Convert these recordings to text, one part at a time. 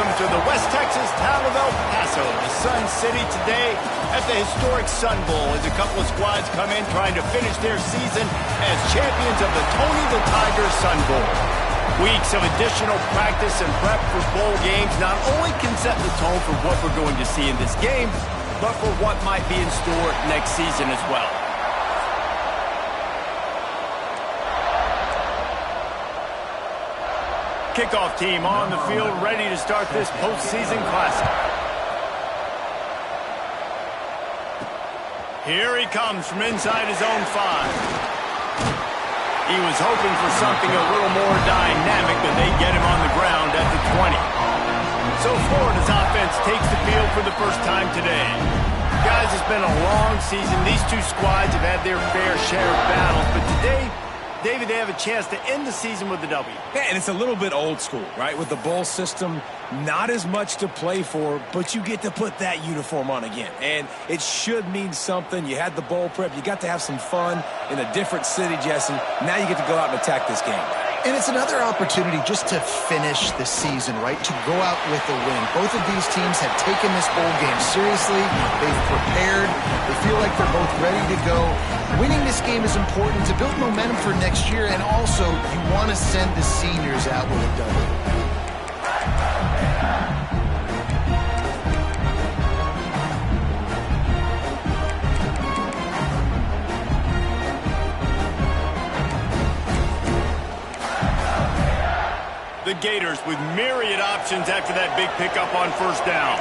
welcome to the West Texas town of El Paso, the Sun City, today at the historic Sun Bowl as a couple of squads come in trying to finish their season as champions of the Tony the Tiger Sun Bowl. Weeks of additional practice and prep for bowl games not only can set the tone for what we're going to see in this game, but for what might be in store next season as well. Kickoff team on the field, ready to start this postseason classic. Here he comes from inside his own 5. He was hoping for something a little more dynamic, but they get him on the ground at the 20. So Florida's offense takes the field for the first time today. Guys, it's been a long season. These two squads have had their fair share of battles, but today, David, they have a chance to end the season with a W. Yeah, and it's a little bit old school, right? With the bowl system, not as much to play for, but you get to put that uniform on again. And it should mean something. You had the bowl prep. You got to have some fun in a different city, Jesse. Now you get to go out and attack this game. And it's another opportunity just to finish the season, right? To go out with a win. Both of these teams have taken this bowl game seriously. They've prepared. They feel like they're both ready to go. Winning this game is important to build momentum for next year, and also you want to send the seniors out with a W. The Gators with myriad options after that big pickup on first down.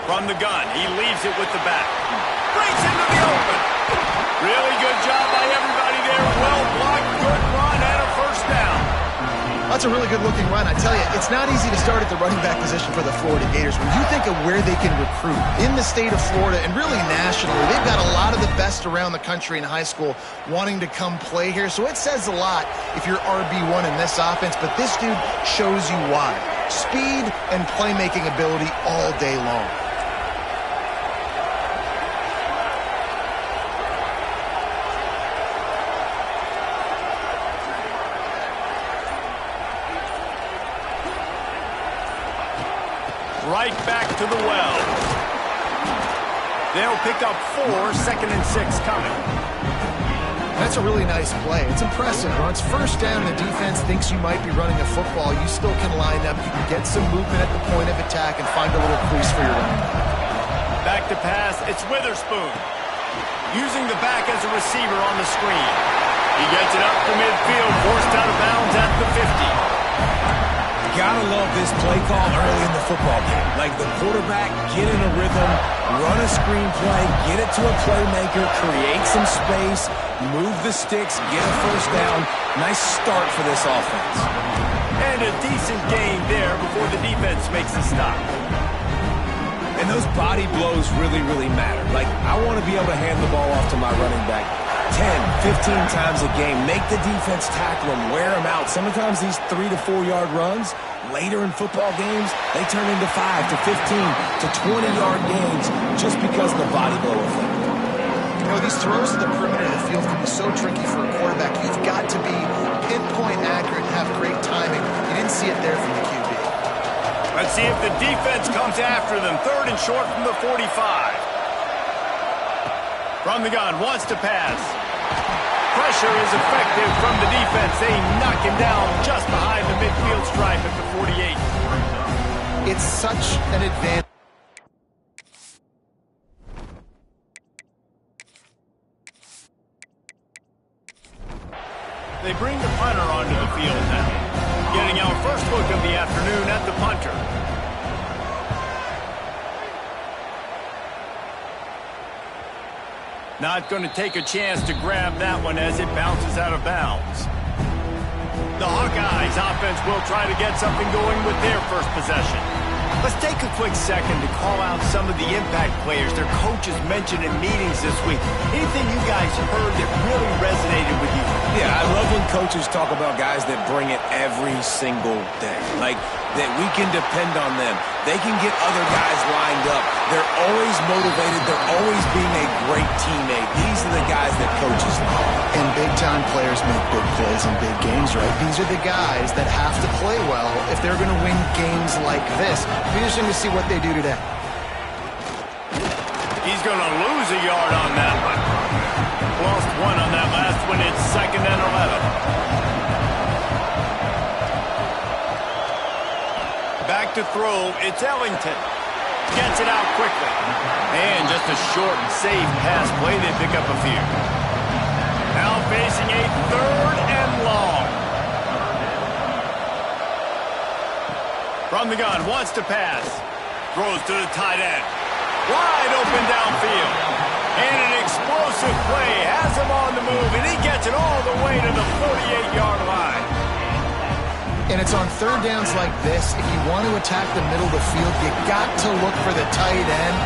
From the gun, he leaves it with the back. Breaks into the open. Really good job by everybody there. Well blocked, good run, and a first down. That's a really good-looking run. I tell you, it's not easy to start at the running back position for the Florida Gators. When you think of where they can recruit in the state of Florida and really nationally, they've got a lot of the best around the country in high school wanting to come play here. So it says a lot if you're RB1 in this offense, but this dude shows you why. Speed and playmaking ability all day long. Right back to the well. They'll pick up 4, 2nd and 6 coming. That's a really nice play. It's impressive. When it's first down and the defense thinks you might be running a football, you still can line up. You can get some movement at the point of attack and find a little crease for your running back. Back to pass, it's Witherspoon. Using the back as a receiver on the screen. He gets it up to midfield, forced out of bounds at the 50. Gotta love this play call early in the football game. Like the quarterback, get in a rhythm, run a screen play, get it to a playmaker, create some space, move the sticks, get a first down. Nice start for this offense. And a decent gain there before the defense makes the stop. And those body blows really, really matter. Like, I want to be able to hand the ball off to my running back 10, 15 times a game. Make the defense tackle them, wear them out. Sometimes these 3 to 4 yard runs, later in football games, they turn into 5 to 15 to 20 yard gains just because of the body blow effect. You know, these throws to the perimeter of the field can be so tricky for a quarterback. You've got to be pinpoint accurate and have great timing. You didn't see it there from the QB. Let's see if the defense comes after them. 3rd and short from the 45. From the gun, wants to pass. Pressure is effective from the defense. They knock him down just behind the midfield stripe at the 48. It's such an advantage. They bring the punter onto the field now. Getting our first look of the afternoon at the punter. Not going to take a chance to grab that one as it bounces out of bounds. The Hawkeyes offense will try to get something going with their first possession. Let's take a quick second to call out some of the impact players their coaches mentioned in meetings this week. Anything you guys heard that really resonated with you? Yeah, I love when coaches talk about guys that bring it every single day. Like, that we can depend on them. They can get other guys lined up. They're always motivated. They're always being a great teammate. These are the guys that coaches love. And big-time players make big plays in big games, right? These are the guys that have to play well if they're going to win games like this. It'll be interesting to see what they do today. He's going to lose a yard on that one. Lost one on that last one. It's 2nd and 11. Back to throw. It's Ellington. Gets it out quickly. And just a short and safe pass play. They pick up a few. Now facing a 3rd and long. From the gun, wants to pass. Throws to the tight end. Wide open downfield. And an explosive play. Has him on the move, and he gets it all the way to the 48-yard line. And it's on 3rd downs like this. If you want to attack the middle of the field, you got to look for the tight end.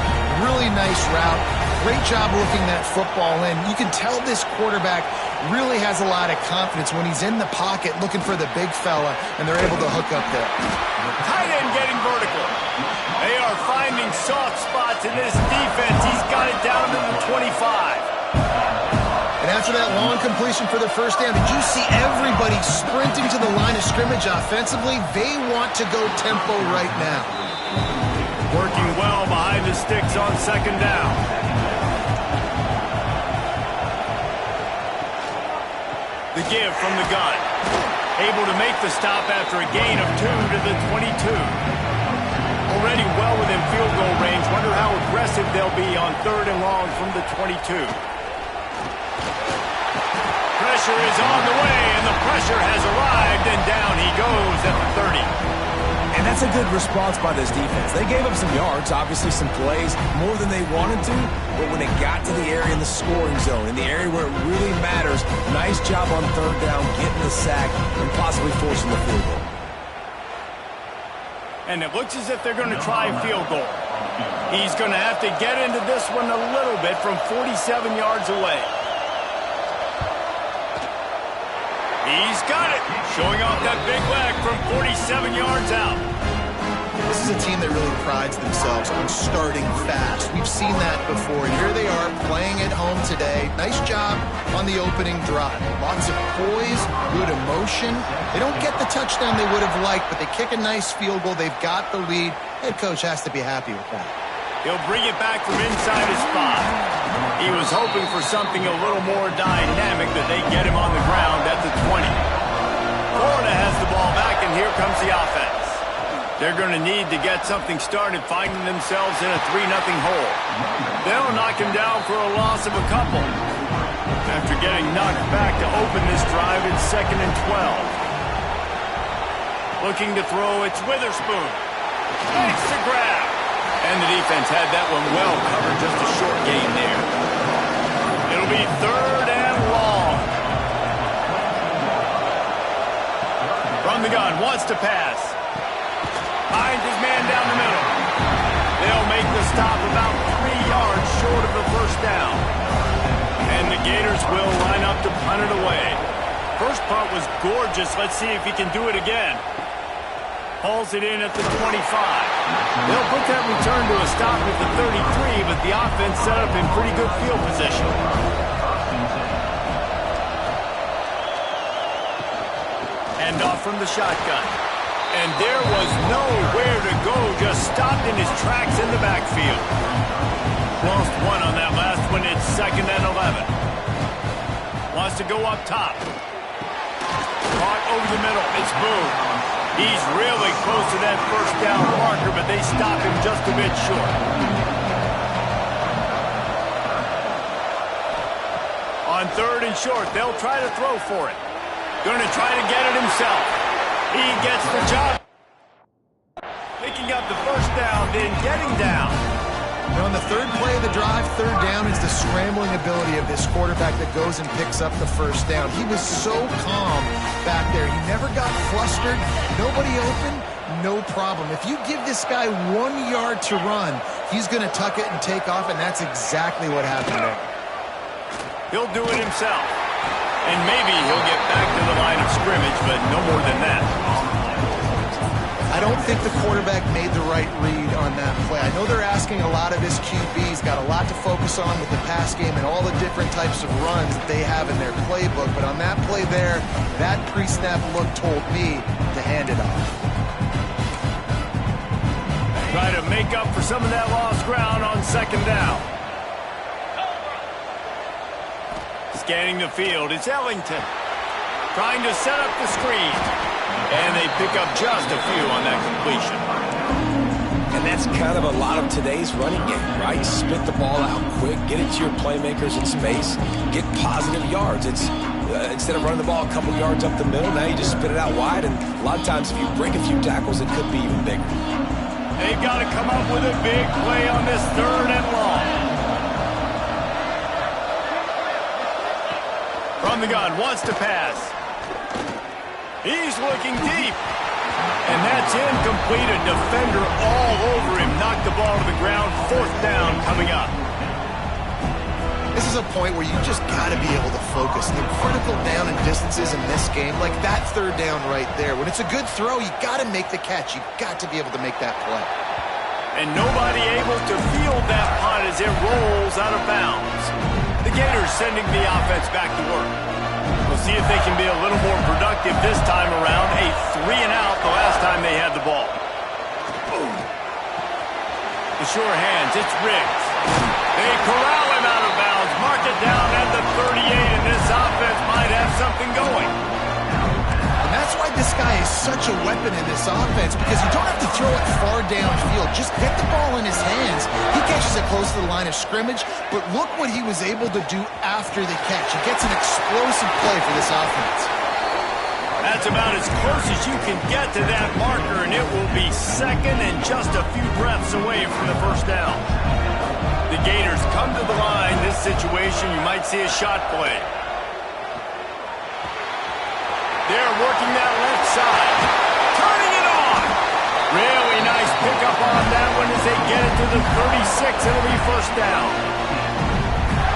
Really nice route. Great job looking that football in. You can tell this quarterback really has a lot of confidence when he's in the pocket looking for the big fella, and they're able to hook up there. Tight end getting vertical. They are finding soft spots in this defense. He's got it down to the 25. And after that long completion for the 1st down, did you see everybody sprinting to the line of scrimmage offensively? They want to go tempo right now. Working well behind the sticks on 2nd down. The give from the gun. Able to make the stop after a gain of 2 to the 22. Already well within field goal range. Wonder how aggressive they'll be on 3rd and long from the 22. Pressure is on the way, and the pressure has arrived, and down he goes at the 30. And that's a good response by this defense. They gave up some yards, obviously some plays, more than they wanted to, but when it got to the area in the scoring zone, in the area where it really matters, nice job on 3rd down, getting the sack, and possibly forcing the field goal. And it looks as if they're going to try a field goal. He's going to have to get into this one a little bit from 47 yards away. He's got it. Showing off that big leg from 47 yards out. This is a team that really prides themselves on starting fast. We've seen that before. Here they are playing at home today. Nice job on the opening drive. Lots of poise, good emotion. They don't get the touchdown they would have liked, but they kick a nice field goal. They've got the lead. Head coach has to be happy with that. He'll bring it back from inside his spot. He was hoping for something a little more dynamic, that they get him on the ground at the 20. Florida has the ball back, and here comes the offense. They're going to need to get something started, finding themselves in a 3-0 hole. They'll knock him down for a loss of a couple. After getting knocked back to open this drive, it's 2nd and 12. Looking to throw, it's Witherspoon. Makes the grab. And the defense had that one well covered, just a short gain there. It'll be 3rd and long. From the gun, wants to pass. Finds his man down the middle. They'll make the stop about 3 yards short of the 1st down. And the Gators will line up to punt it away. First punt was gorgeous. Let's see if he can do it again. Hauls it in at the 25. They'll put that return to a stop at the 33, but the offense set up in pretty good field position. Hand off from the shotgun. And there was nowhere to go, just stopped in his tracks in the backfield. Lost one on that last one. It's 2nd and 11. Wants to go up top. Caught over the middle. It's Boone. He's really close to that 1st down marker, but they stop him just a bit short. On 3rd and short, they'll try to throw for it. Going to try to get it himself. He gets the job. Picking up the 1st down, then getting down. And on the 3rd play of the drive, 3rd down is the scrambling ability of this quarterback that goes and picks up the 1st down. He was so calm back there. He never got flustered. Nobody open, no problem. If you give this guy 1 yard to run, he's going to tuck it and take off, and that's exactly what happened there. He'll do it himself. And maybe he'll get back to the line of scrimmage, but no more than that. I I don't think the quarterback made the right read on that play. I know they're asking a lot of his QB. He's got a lot to focus on with the pass game and all the different types of runs that they have in their playbook. But on that play there, that pre-snap look told me to hand it off. Try to make up for some of that lost ground on second down. Scanning the field, it's Ellington. Trying to set up the screen. And they pick up just a few on that completion. And that's kind of a lot of today's running game, right? Spit the ball out quick, get it to your playmakers in space, get positive yards. It's instead of running the ball a couple yards up the middle, now you just spit it out wide, and a lot of times if you break a few tackles, it could be even bigger. They've got to come up with a big play on this 3rd and long. From the gun, wants to pass. He's looking deep. And that's incomplete. A defender all over him. Knocked the ball to the ground. 4th down coming up. This is a point where you just got to be able to focus. The critical down and distances in this game, like that 3rd down right there. When it's a good throw, you got to make the catch. You got to be able to make that play. And nobody able to field that punt as it rolls out of bounds. The Gators sending the offense back to work. We'll see if they can be a little more productive this time around. A 3-and-out the last time they had the ball. Boom. The sure hands, it's Riggs. They corral him out of bounds. Mark it down at the 38, and this offense might have something going. And that's why this guy is such a weapon in this offense, because you don't have to throw it far downfield. Just get the ball in his hands. He catches it close to the line of scrimmage, but look what he was able to do after the catch. He gets an explosive play for this offense. That's about as close as you can get to that marker, and it will be 2nd and just a few breaths away from the 1st down. The Gators come to the line. This situation, you might see a shot play. They're working that left side. Turning it on. Really nice pickup on that one as they get it to the 36. It'll be 1st down.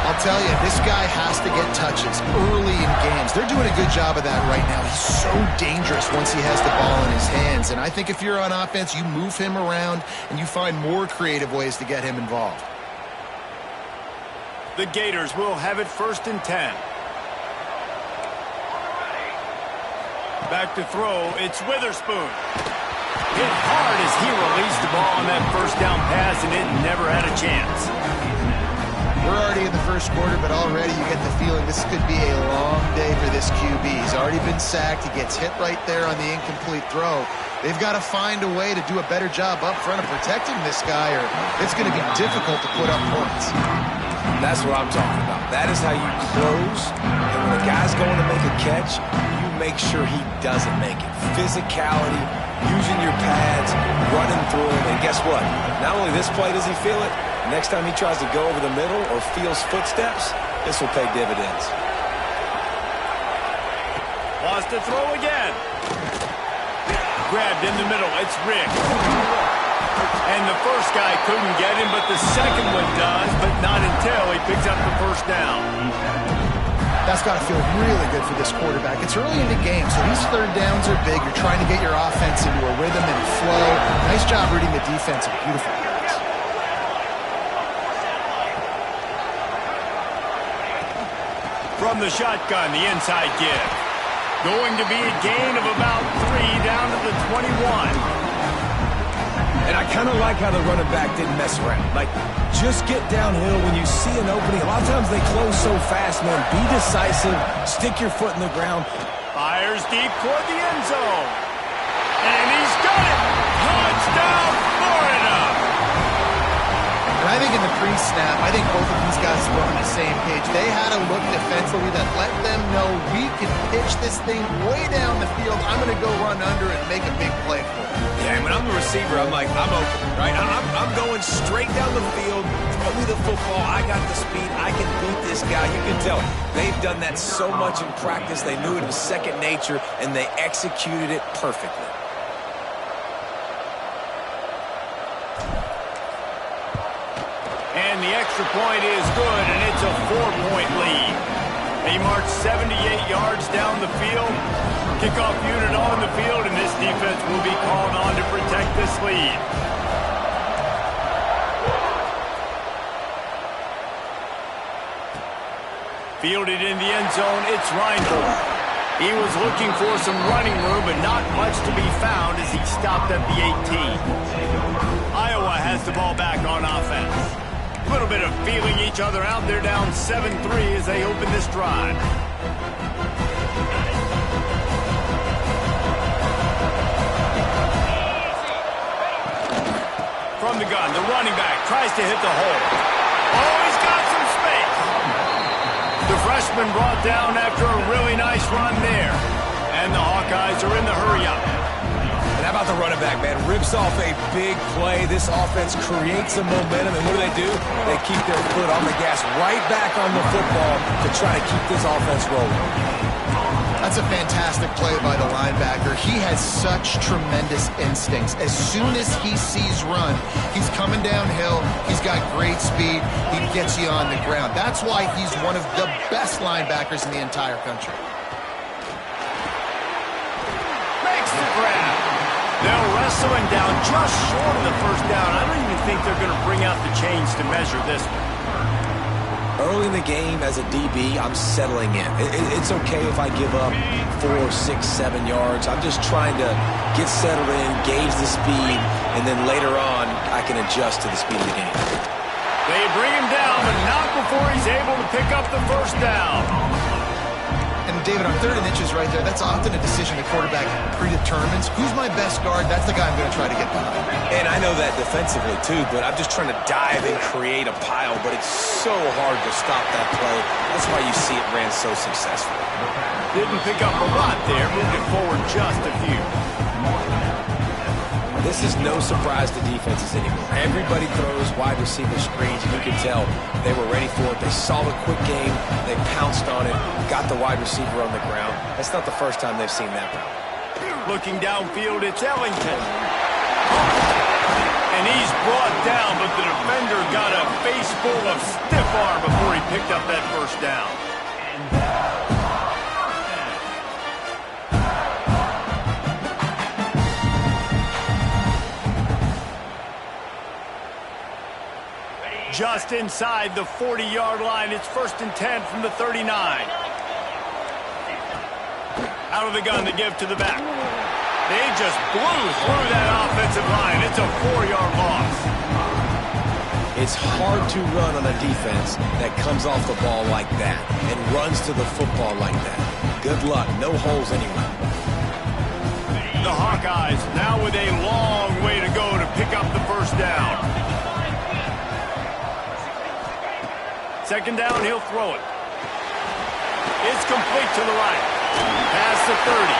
I'll tell you, this guy has to get touches early in games. They're doing a good job of that right now. He's so dangerous once he has the ball in his hands. And I think if you're on offense, you move him around and you find more creative ways to get him involved. The Gators will have it 1st and 10. Back to throw, it's Witherspoon. Hit hard as he released the ball on that 1st down pass, and it never had a chance. We're already in the 1st quarter, but already you get the feeling this could be a long day for this QB. He's already been sacked. He gets hit right there on the incomplete throw. They've got to find a way to do a better job up front of protecting this guy, or it's going to be difficult to put up points. That's what I'm talking about. That is how you close. And when a guy's going to make a catch, you make sure he doesn't make it. Physicality, using your pads, running through it. And guess what? Not only this play does he feel it, next time he tries to go over the middle or feels footsteps, this will pay dividends. Wants to throw again. Grabbed in the middle. It's Riggs. And the first guy couldn't get him, but the second one does, but not until he picks up the 1st down. That's got to feel really good for this quarterback. It's early in the game, so these 3rd downs are big. You're trying to get your offense into a rhythm and a flow. Nice job reading the defense. Beautiful pass. From the shotgun, the inside give. Going to be a gain of about 3 down to the 21. And I kind of like how the running back didn't mess around. Like, just get downhill when you see an opening. A lot of times they close so fast, man. Be decisive. Stick your foot in the ground. Fires deep toward the end zone. And he's got it. Touchdown, Florida. And I think in the pre-snap, I think both of these guys were on the same page. They had a look defensively that let them know we can pitch this thing way down the field. I'm going to go run under and make a big play for it. Yeah, when I'm the receiver, I'm like, I'm open, right? I'm going straight down the field. Throw me the football. I got the speed. I can beat this guy. You can tell they've done that so much in practice. They knew it was second nature, and they executed it perfectly. And the extra point is good, and it's a 4-point lead. They march 78 yards down the field. Kickoff unit on the field, and this defense will be called on to protect this lead. Fielded in the end zone, it's Reinhold. He was looking for some running room, but not much to be found as he stopped at the 18. Iowa has the ball back on offense. A little bit of feeling each other out. They're down 7-3 as they open this drive. From the gun, the running back tries to hit the hole. Oh, he's got some space. The freshman brought down after a really nice run there. And the Hawkeyes are in the hurry-up. And how about the running back, man? Rips off a big play. This offense creates some momentum, and what do? They keep their foot on the gas right back on the football to try to keep this offense rolling. That's a fantastic play by the linebacker. He has such tremendous instincts. As soon as he sees run, he's coming downhill. He's got great speed. He gets you on the ground. That's why he's one of the best linebackers in the entire country. Makes the grab. They'll wrestle him down just short of the first down. I don't even think they're going to bring out the chains to measure this one. Early in the game, as a DB, I'm settling in. It's okay if I give up 4, 6, 7 yards. I'm just trying to get settled in, gauge the speed, and then later on, I can adjust to the speed of the game. They bring him down, but not before he's able to pick up the first down. And David, on 3rd and inches right there, that's often a decision the quarterback predetermines. Who's my best guard? That's the guy I'm going to try to get behind. And I know that defensively, too, but I'm just trying to dive and create a pile, but it's so hard to stop that play. That's why you see it ran so successfully. Didn't pick up a lot there, moved it forward just a few. This is no surprise to defenses anymore. Everybody throws wide receiver screens, and you can tell they were ready for it. They saw the quick game. They pounced on it, got the wide receiver on the ground. That's not the first time they've seen that route. Looking downfield, it's Ellington. And he's brought down, but the defender got a face full of stiff arm before he picked up that first down. Just inside the 40-yard line. It's 1st and 10 from the 39. Out of the gun to give to the back. They just blew through that offensive line. It's a 4-yard loss. It's hard to run on a defense that comes off the ball like that and runs to the football like that. Good luck. No holes anywhere. The Hawkeyes now with a long way to go to pick up the first down. 2nd down, he'll throw it. It's complete to the right. Past the 30.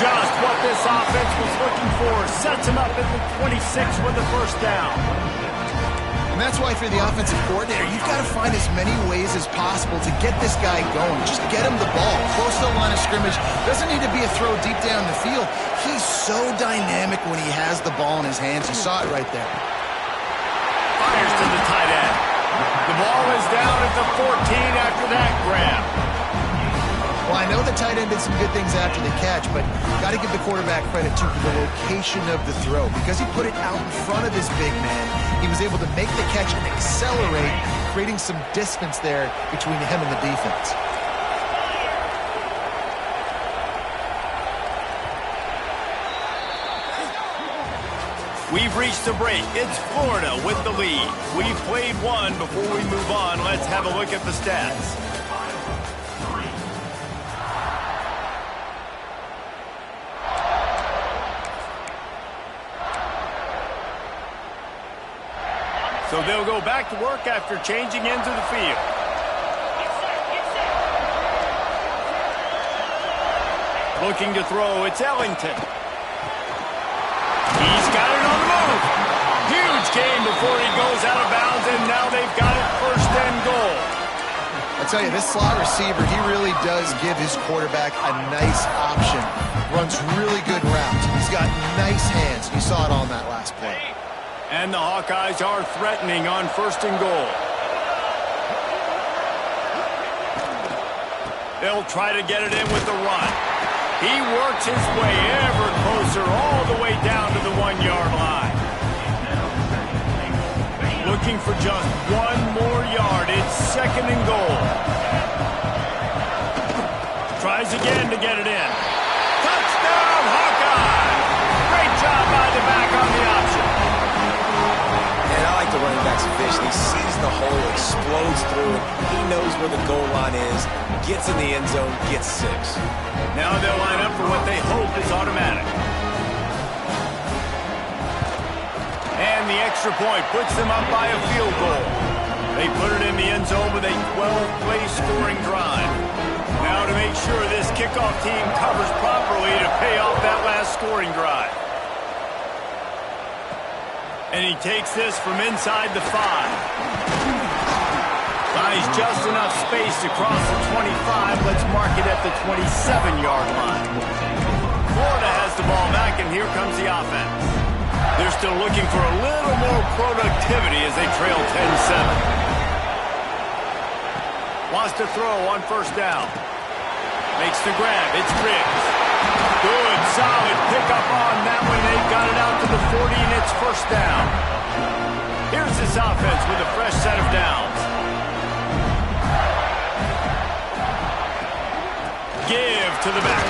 Just what this offense was looking for. Sets him up at the 26 with the first down. And that's why for the offensive coordinator, you've got to find as many ways as possible to get this guy going. Just get him the ball. Close to the line of scrimmage. Doesn't need to be a throw deep down the field. He's so dynamic when he has the ball in his hands. You saw it right there. Fires to the tight end. The ball is down at the 14 after that grab. Well, I know the tight end did some good things after the catch, but got to give the quarterback credit to the location of the throw. Because he put it out in front of his big man, he was able to make the catch and accelerate, creating some distance there between him and the defense. We've reached the break. It's Florida with the lead. We've played one. Before we move on, let's have a look at the stats. So they'll go back to work after changing into the field. Looking to throw, it's Ellington. He's got it on the move. Huge game before he goes out of bounds, and now they've got it 1st and goal. I tell you, this slot receiver, he really does give his quarterback a nice option. Runs really good routes. He's got nice hands. You saw it on that last play. And the Hawkeyes are threatening on 1st and goal. They'll try to get it in with the run. He works his way ever closer all the way down to the 1-yard line. Looking for just one more yard. It's 2nd and goal. Tries again to get it in. Touchdown, Hawkeye! Great job by the back on the option. And I like the running back's vision. He sees the hole, explodes through it. He knows where the goal line is, gets in the end zone, gets 6. Now they'll line up for what they hope is automatic. And the extra point puts them up by a field goal. They put it in the end zone with a 12-play scoring drive. Now to make sure this kickoff team covers properly to pay off that last scoring drive. And he takes this from inside the 5. Buys just enough space to cross the 25. Let's mark it at the 27-yard line. Florida has the ball back, and here comes the offense. They're still looking for a little more productivity as they trail 10-7. Wants to throw on 1st down. Makes the grab. It's Riggs. Good, solid pickup on that one. They've got it out to the 40, and it's 1st down. Here's this offense with a fresh set of downs. Give to the back.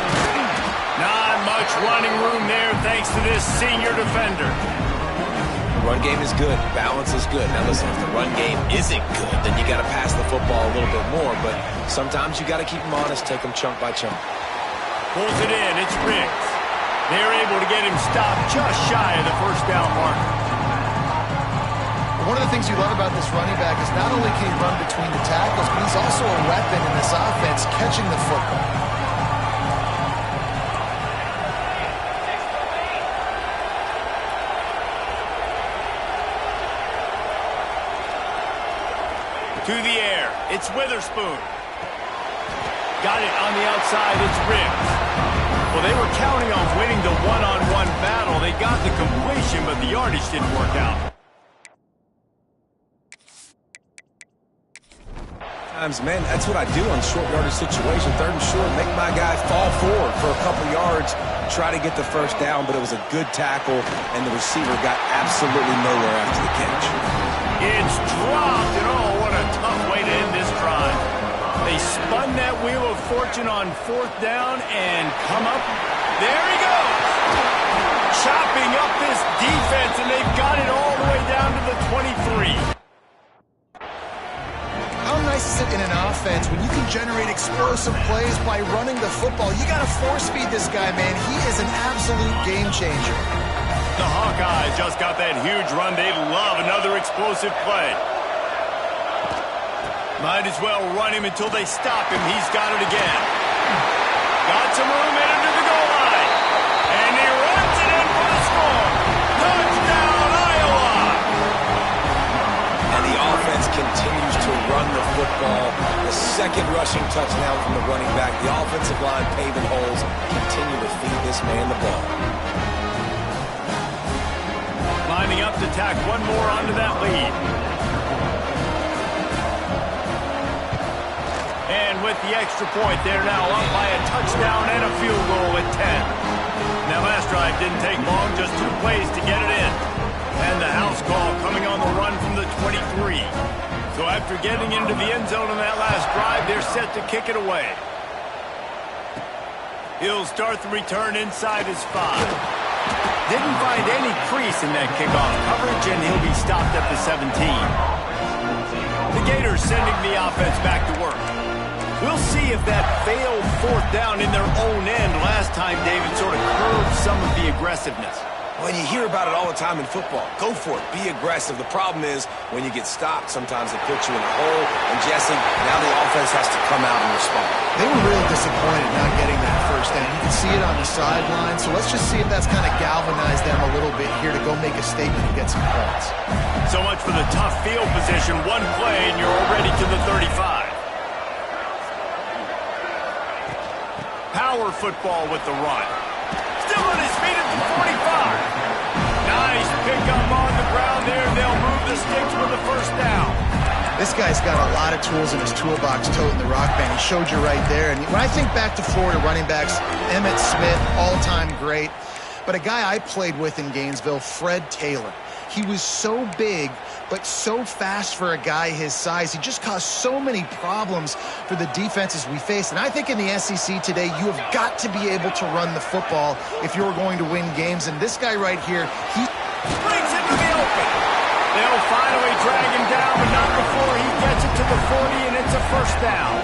Not much running room there thanks to this senior defender. The run game is good. Balance is good. Now listen, if the run game isn't good, then you got to pass the football a little bit more. But sometimes you got to keep them honest, take them chunk by chunk. Pulls it in. It's Riggs. They're able to get him stopped just shy of the 1st down marker. One of the things you love about this running back is not only can he run between the tackles, but he's also a weapon in this offense catching the football. To the air. It's Witherspoon. Got it on the outside. It's Riggs. Well, they were counting on winning the one-on-one battle. They got the completion, but the yardage didn't work out. Man, that's what I do on short yardage situation. 3rd and short, make my guy fall forward for a couple yards, try to get the 1st down, but it was a good tackle, and the receiver got absolutely nowhere after the catch. It's dropped, and oh, what a tough way to end this drive. They spun that wheel of fortune on 4th down and come up. There he goes. Chopping up this defense, and they've got it all the way down to the 23. How nice is it in an offense when you can generate explosive plays by running the football? You got to force feed this guy, man. He is an absolute game changer. The Hawkeyes just got that huge run. They love another explosive play. Might as well run him until they stop him. He's got it again. Got some room in under the goal line. And he runs it in for the score. Touchdown, Iowa! And the offense continues to run the football. The 2nd rushing touchdown from the running back. The offensive line paving holes. Continue to feed this man the ball. Lining up to tack one more onto that lead. And with the extra point, they're now up by a touchdown and a field goal at 10. That last drive didn't take long, just 2 plays to get it in. And the house call coming on the run from the 23. So after getting into the end zone in that last drive, they're set to kick it away. He'll start the return inside his 5. Didn't find any crease in that kickoff coverage, and he'll be stopped at the 17. The Gators sending the offense back to work. We'll see if that failed 4th down in their own end last time, David, sort of curbed some of the aggressiveness. Well, you hear about it all the time in football. Go for it. Be aggressive. The problem is when you get stopped, sometimes they put you in a hole. And, Jesse, now the offense has to come out and respond. They were really disappointed not getting that 1st down. You can see it on the sideline. So let's just see if that's kind of galvanized them a little bit here to go make a statement and get some points. So much for the tough field position. One play, and you're already to the 35. Power football with the run. Still on his feet at the 45. Nice pickup on the ground there. They'll move the sticks for the 1st down. This guy's got a lot of tools in his toolbox toting the rock band. He showed you right there. And when I think back to Florida running backs, Emmitt Smith, all-time great. But a guy I played with in Gainesville, Fred Taylor. He was so big, but so fast for a guy his size. He just caused so many problems for the defenses we faced. And I think in the SEC today, you have got to be able to run the football if you're going to win games. And this guy right here, he brings it to the open. They'll finally drag him down, but not before he gets it to the 40, and it's a first down.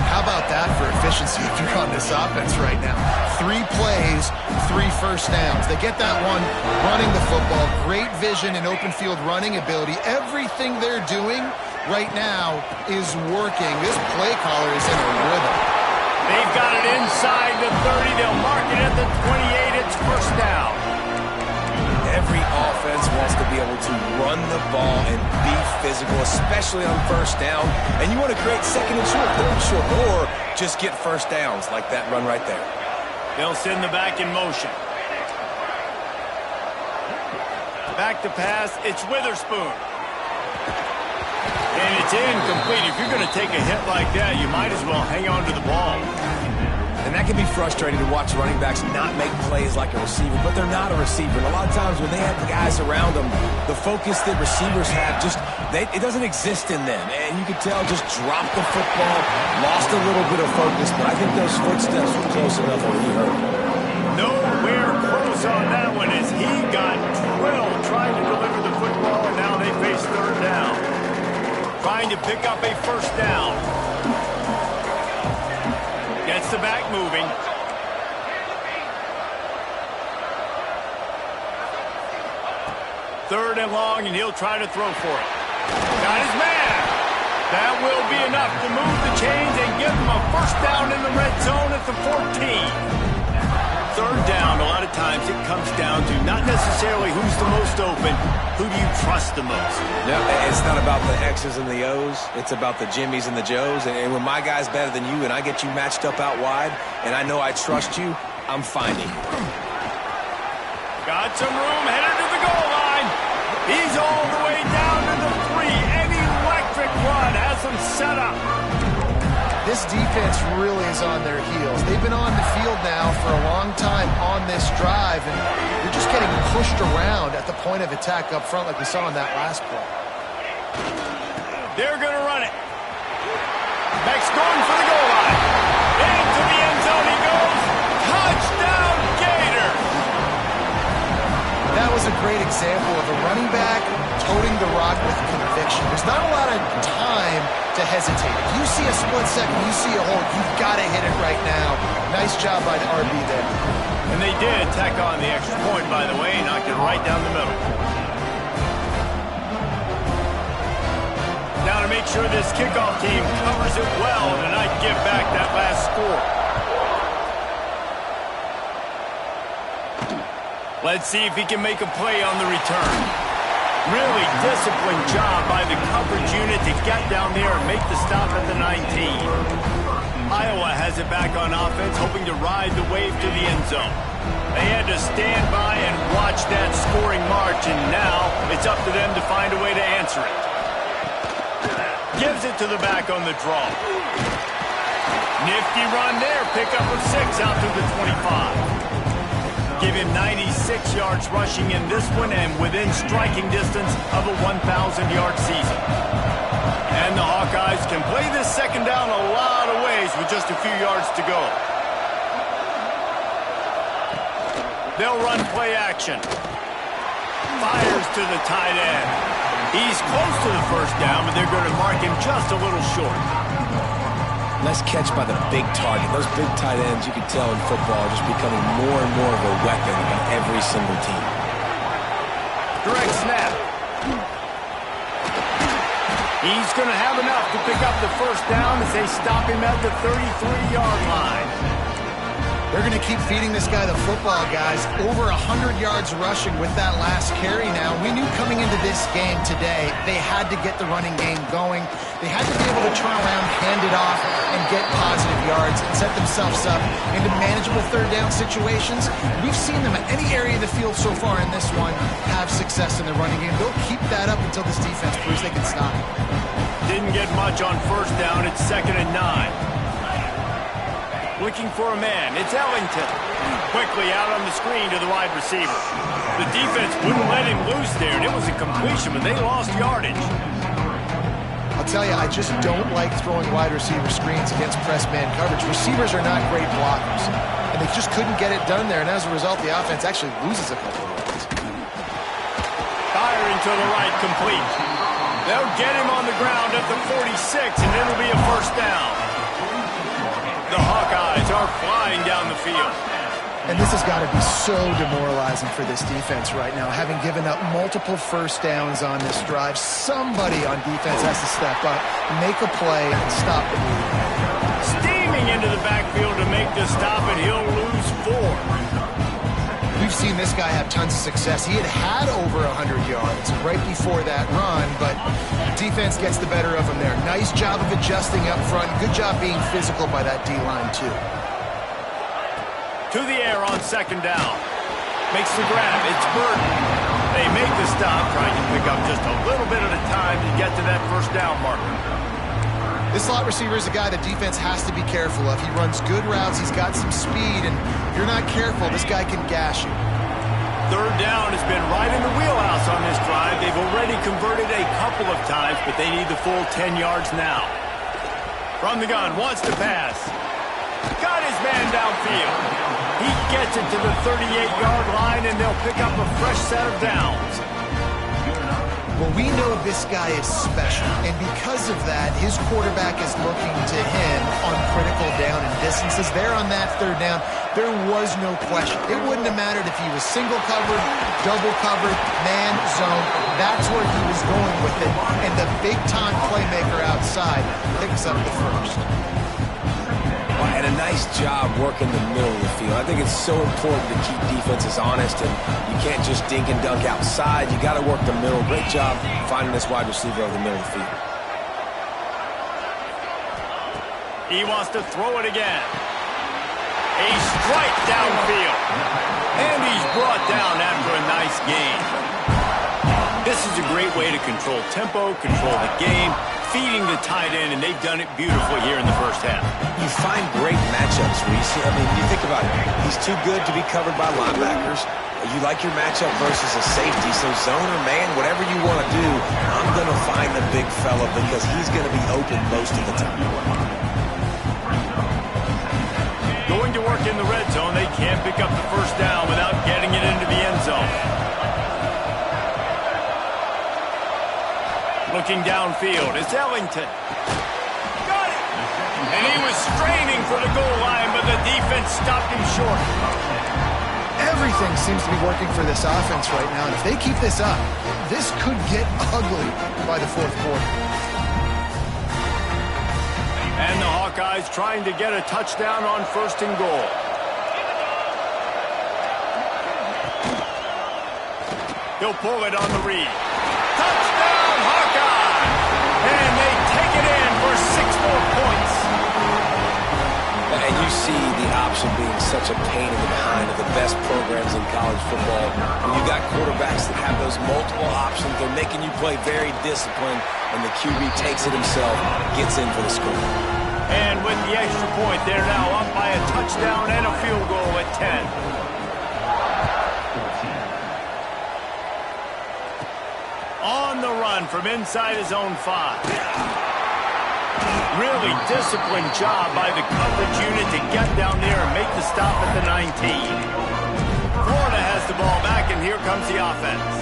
How about that for efficiency if you're on this offense right now? 3 plays, 3 first downs. They get that one running the football. Great vision and open field running ability. Everything they're doing right now is working. This play caller is in a rhythm. They've got it inside the 30. They'll mark it at the 28. It's first down. Every offense wants to be able to run the ball and be physical, especially on first down. And you want to create second and short, third and short, or just get first downs like that run right there. They'll send the back in motion. Back to pass. It's Witherspoon. And it's incomplete. If you're going to take a hit like that, you might as well hang on to the ball. And that can be frustrating to watch running backs not make plays like a receiver, but they're not a receiver. And a lot of times when they have the guys around them, the focus that receivers have, it doesn't exist in them. And you can tell just dropped the football, lost a little bit of focus, but I think those footsteps were close enough when he heard them. Nowhere close on that one as he got drilled trying to deliver the football, and now they face third down. Trying to pick up a first down. Gets the back moving. Third and long, and he'll try to throw for it. Got his man. That will be enough to move the chains and give him a first down in the red zone at the 14. Third down, a lot of times it comes down to not necessarily who's the most open, who do you trust the most? Yeah, it's not about the X's and the O's. It's about the Jimmies and the Joes. And when my guy's better than you and I get you matched up out wide and I know I trust you, I'm finding you. Got some room, headed to the goal line. He's all the way down to the 3. An electric run has him set up. This defense really is on their heels. They've been on the field now for a long time on this drive, and they're just getting pushed around at the point of attack up front like we saw in that last play. They're going to run it. Beck's going for the goal line. Into the end zone he goes. Touchdown, Gator! That was a great example of a running back toting the rock with conviction. There's not a lot of time to hesitate. If you see a split second, you see a hole, you've got to hit it right now. Nice job by the RB there. And they did tack on the extra point, by the way, knocked it right down the middle. Now to make sure this kickoff team covers it well tonight, give back that last score. Let's see if he can make a play on the return. Really disciplined job by the coverage unit to get down there and make the stop at the 19. Iowa has it back on offense, hoping to ride the wave to the end zone. They had to stand by and watch that scoring march, and now it's up to them to find a way to answer it. Gives it to the back on the draw. Nifty run there, pickup of 6 out to the 25. Give him 96 yards rushing in this one and within striking distance of a 1,000-yard season. And the Hawkeyes can play this second down a lot of ways with just a few yards to go. They'll run play action. Fires to the tight end. He's close to the first down, but they're going to mark him just a little short. Nice catch by the big target. Those big tight ends, you can tell in football, are just becoming more and more of a weapon on every single team. Direct snap. He's going to have enough to pick up the first down as they stop him at the 33-yard line. They're going to keep feeding this guy the football, guys. Over 100 yards rushing with that last carry now. We knew coming into this game today, they had to get the running game going. They had to be able to turn around, hand it off, and get positive yards and set themselves up into manageable third down situations. We've seen them at any area of the field so far in this one have success in the running game. They'll keep that up until this defense proves they can stop it. Didn't get much on first down. It's 2nd and 9. Looking for a man. It's Ellington. Quickly out on the screen to the wide receiver. The defense wouldn't let him loose there, and it was a completion, but they lost yardage. I'll tell you, I just don't like throwing wide receiver screens against press man coverage. Receivers are not great blockers, and they just couldn't get it done there, and as a result, the offense actually loses a couple of yards. Firing to the right, complete. They'll get him on the ground at the 46, and it'll be a first down. The Hawkeyes are flying down the field. And this has got to be so demoralizing for this defense right now, having given up multiple first downs on this drive. Somebody on defense has to step up, make a play, and stop the bleeding. Steaming into the backfield to make the stop, and he'll lose 4. We've seen this guy have tons of success. He had over 100 yards right before that run, but defense gets the better of him there. Nice job of adjusting up front. Good job being physical by that D-line, too. To the air on 2nd down. Makes the grab. It's Burton. They make the stop, trying to pick up just a little bit at a time to get to that first down marker. This slot receiver is a guy the defense has to be careful of. He runs good routes. He's got some speed, and if you're not careful, this guy can gash you. 3rd down has been right in the wheelhouse on this drive. They've already converted a couple of times, but they need the full 10 yards now. From the gun, wants to pass. Got his man downfield. He gets it to the 38-yard line, and they'll pick up a fresh set of downs. Well, we know this guy is special, and because of that, his quarterback is looking to him on critical down and distances. There on that 3rd down, there was no question. It wouldn't have mattered if he was single covered, double covered, man, zone. That's where he was going with it, and the big-time playmaker outside picks up the first. And a nice job working the middle of the field. I think it's so important to keep defenses honest, and you can't just dink and dunk outside. You got to work the middle. Great job finding this wide receiver over the middle of the field. He wants to throw it again. A strike downfield. And he's brought down after a nice gain. This is a great way to control tempo, control the game, feeding the tight end, and they've done it beautifully here in the first half. You find great matchups, Reese. I mean, you think about it. He's too good to be covered by linebackers. You like your matchup versus a safety, so zone or man, whatever you want to do, I'm going to find the big fella because he's going to be open most of the time. Going to work in the red zone. They can't pick up the first down without getting it into the end zone. Looking downfield, it's Ellington. Got it! And he was straining for the goal line, but the defense stopped him short. Everything seems to be working for this offense right now, and if they keep this up, this could get ugly by the 4th quarter. And the Hawkeyes trying to get a touchdown on 1st and goal. He'll pull it on the read. Touchdown, Hawkeye! And they take it in for 6 more points. And you see the option being such a pain in the behind of the best programs in college football. When you got quarterbacks that have those multiple options, they're making you play very disciplined, and the QB takes it himself, gets in for the score. And with the extra point, they're now up by a touchdown and a field goal at 10. On the run from inside his own 5. Really disciplined job by the coverage unit to get down there and make the stop at the 19. Florida has the ball back, and here comes the offense.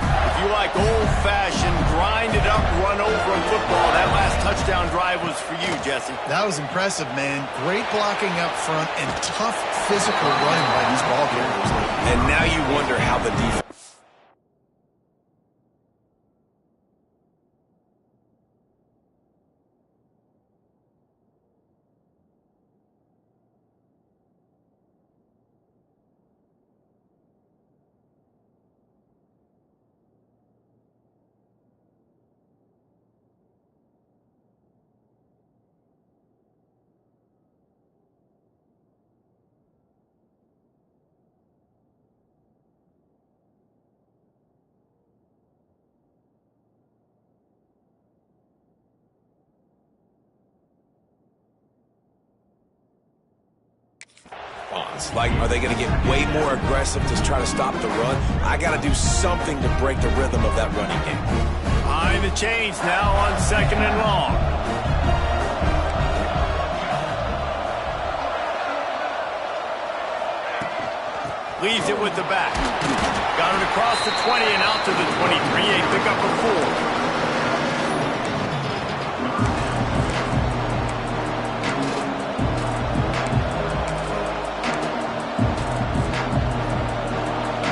If you like old-fashioned, grind-it-up, run-over football, that last touchdown drive was for you, Jesse. That was impressive, man. Great blocking up front and tough physical running by these ball carriers. And now you wonder how the defense response? Like, are they going to get way more aggressive to try to stop the run? I got to do something to break the rhythm of that running game. Behind the chains now on 2nd and long. Leaves it with the back. Got it across the 20 and out to the 23. A pickup of 4.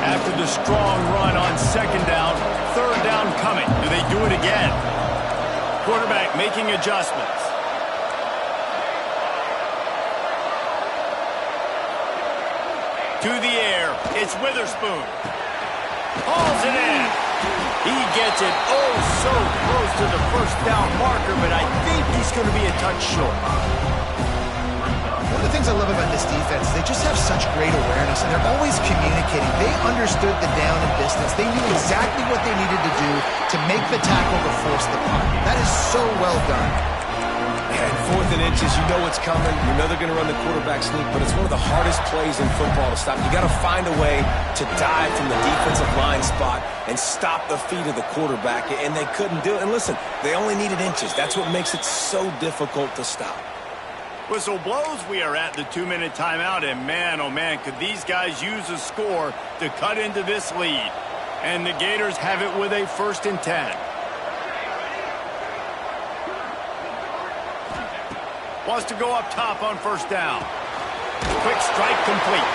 After the strong run on 2nd down, 3rd down coming. Do they do it again? Quarterback making adjustments. To the air, it's Witherspoon. Hauls it in. He gets it oh so close to the 1st down marker, but I think he's going to be a touch short. One of the things I love about this defense, they just have such great awareness, and they're always communicating. They understood the down and distance. They knew exactly what they needed to do to make the tackle to force the punt. That is so well done. And 4th and inches, you know what's coming. You know they're going to run the quarterback sneak, but it's one of the hardest plays in football to stop. You got to find a way to dive from the defensive line spot and stop the feet of the quarterback, and they couldn't do it. And listen, they only needed inches. That's what makes it so difficult to stop. Whistle blows, we are at the 2-minute timeout, and man, oh man, could these guys use a score to cut into this lead. And the Gators have it with a 1st and 10. Wants to go up top on 1st down. Quick strike complete.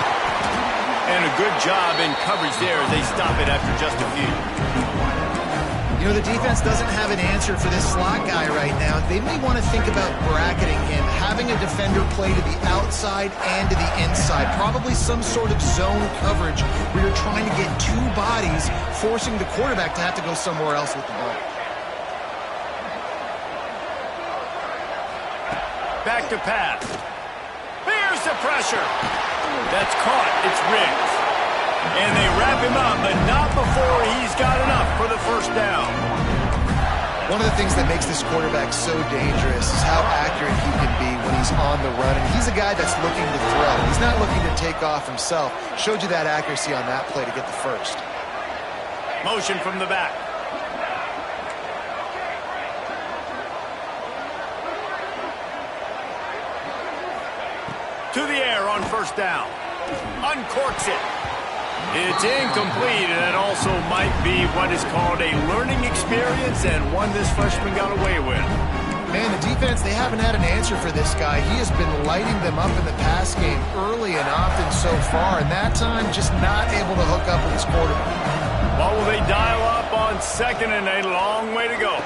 And a good job in coverage there as they stop it after just a few. You know, the defense doesn't have an answer for this slot guy right now. They may want to think about bracketing him, having a defender play to the outside and to the inside. Probably some sort of zone coverage where you're trying to get 2 bodies, forcing the quarterback to have to go somewhere else with the ball. Back to pass. Here's the pressure. That's caught. It's Riggs. And they wrap him up, but not before he's got enough for the 1st down. One of the things that makes this quarterback so dangerous is how accurate he can be when he's on the run. And he's a guy that's looking to throw. He's not looking to take off himself. Showed you that accuracy on that play to get the 1st. Motion from the back. To the air on 1st down. Uncorks it. It's incomplete, and it also might be what is called a learning experience and one this freshman got away with. Man, the defense, they haven't had an answer for this guy. He has been lighting them up in the pass game early and often so far, and that time just not able to hook up with his quarterback. What will they dial up on 2nd and a long way to go?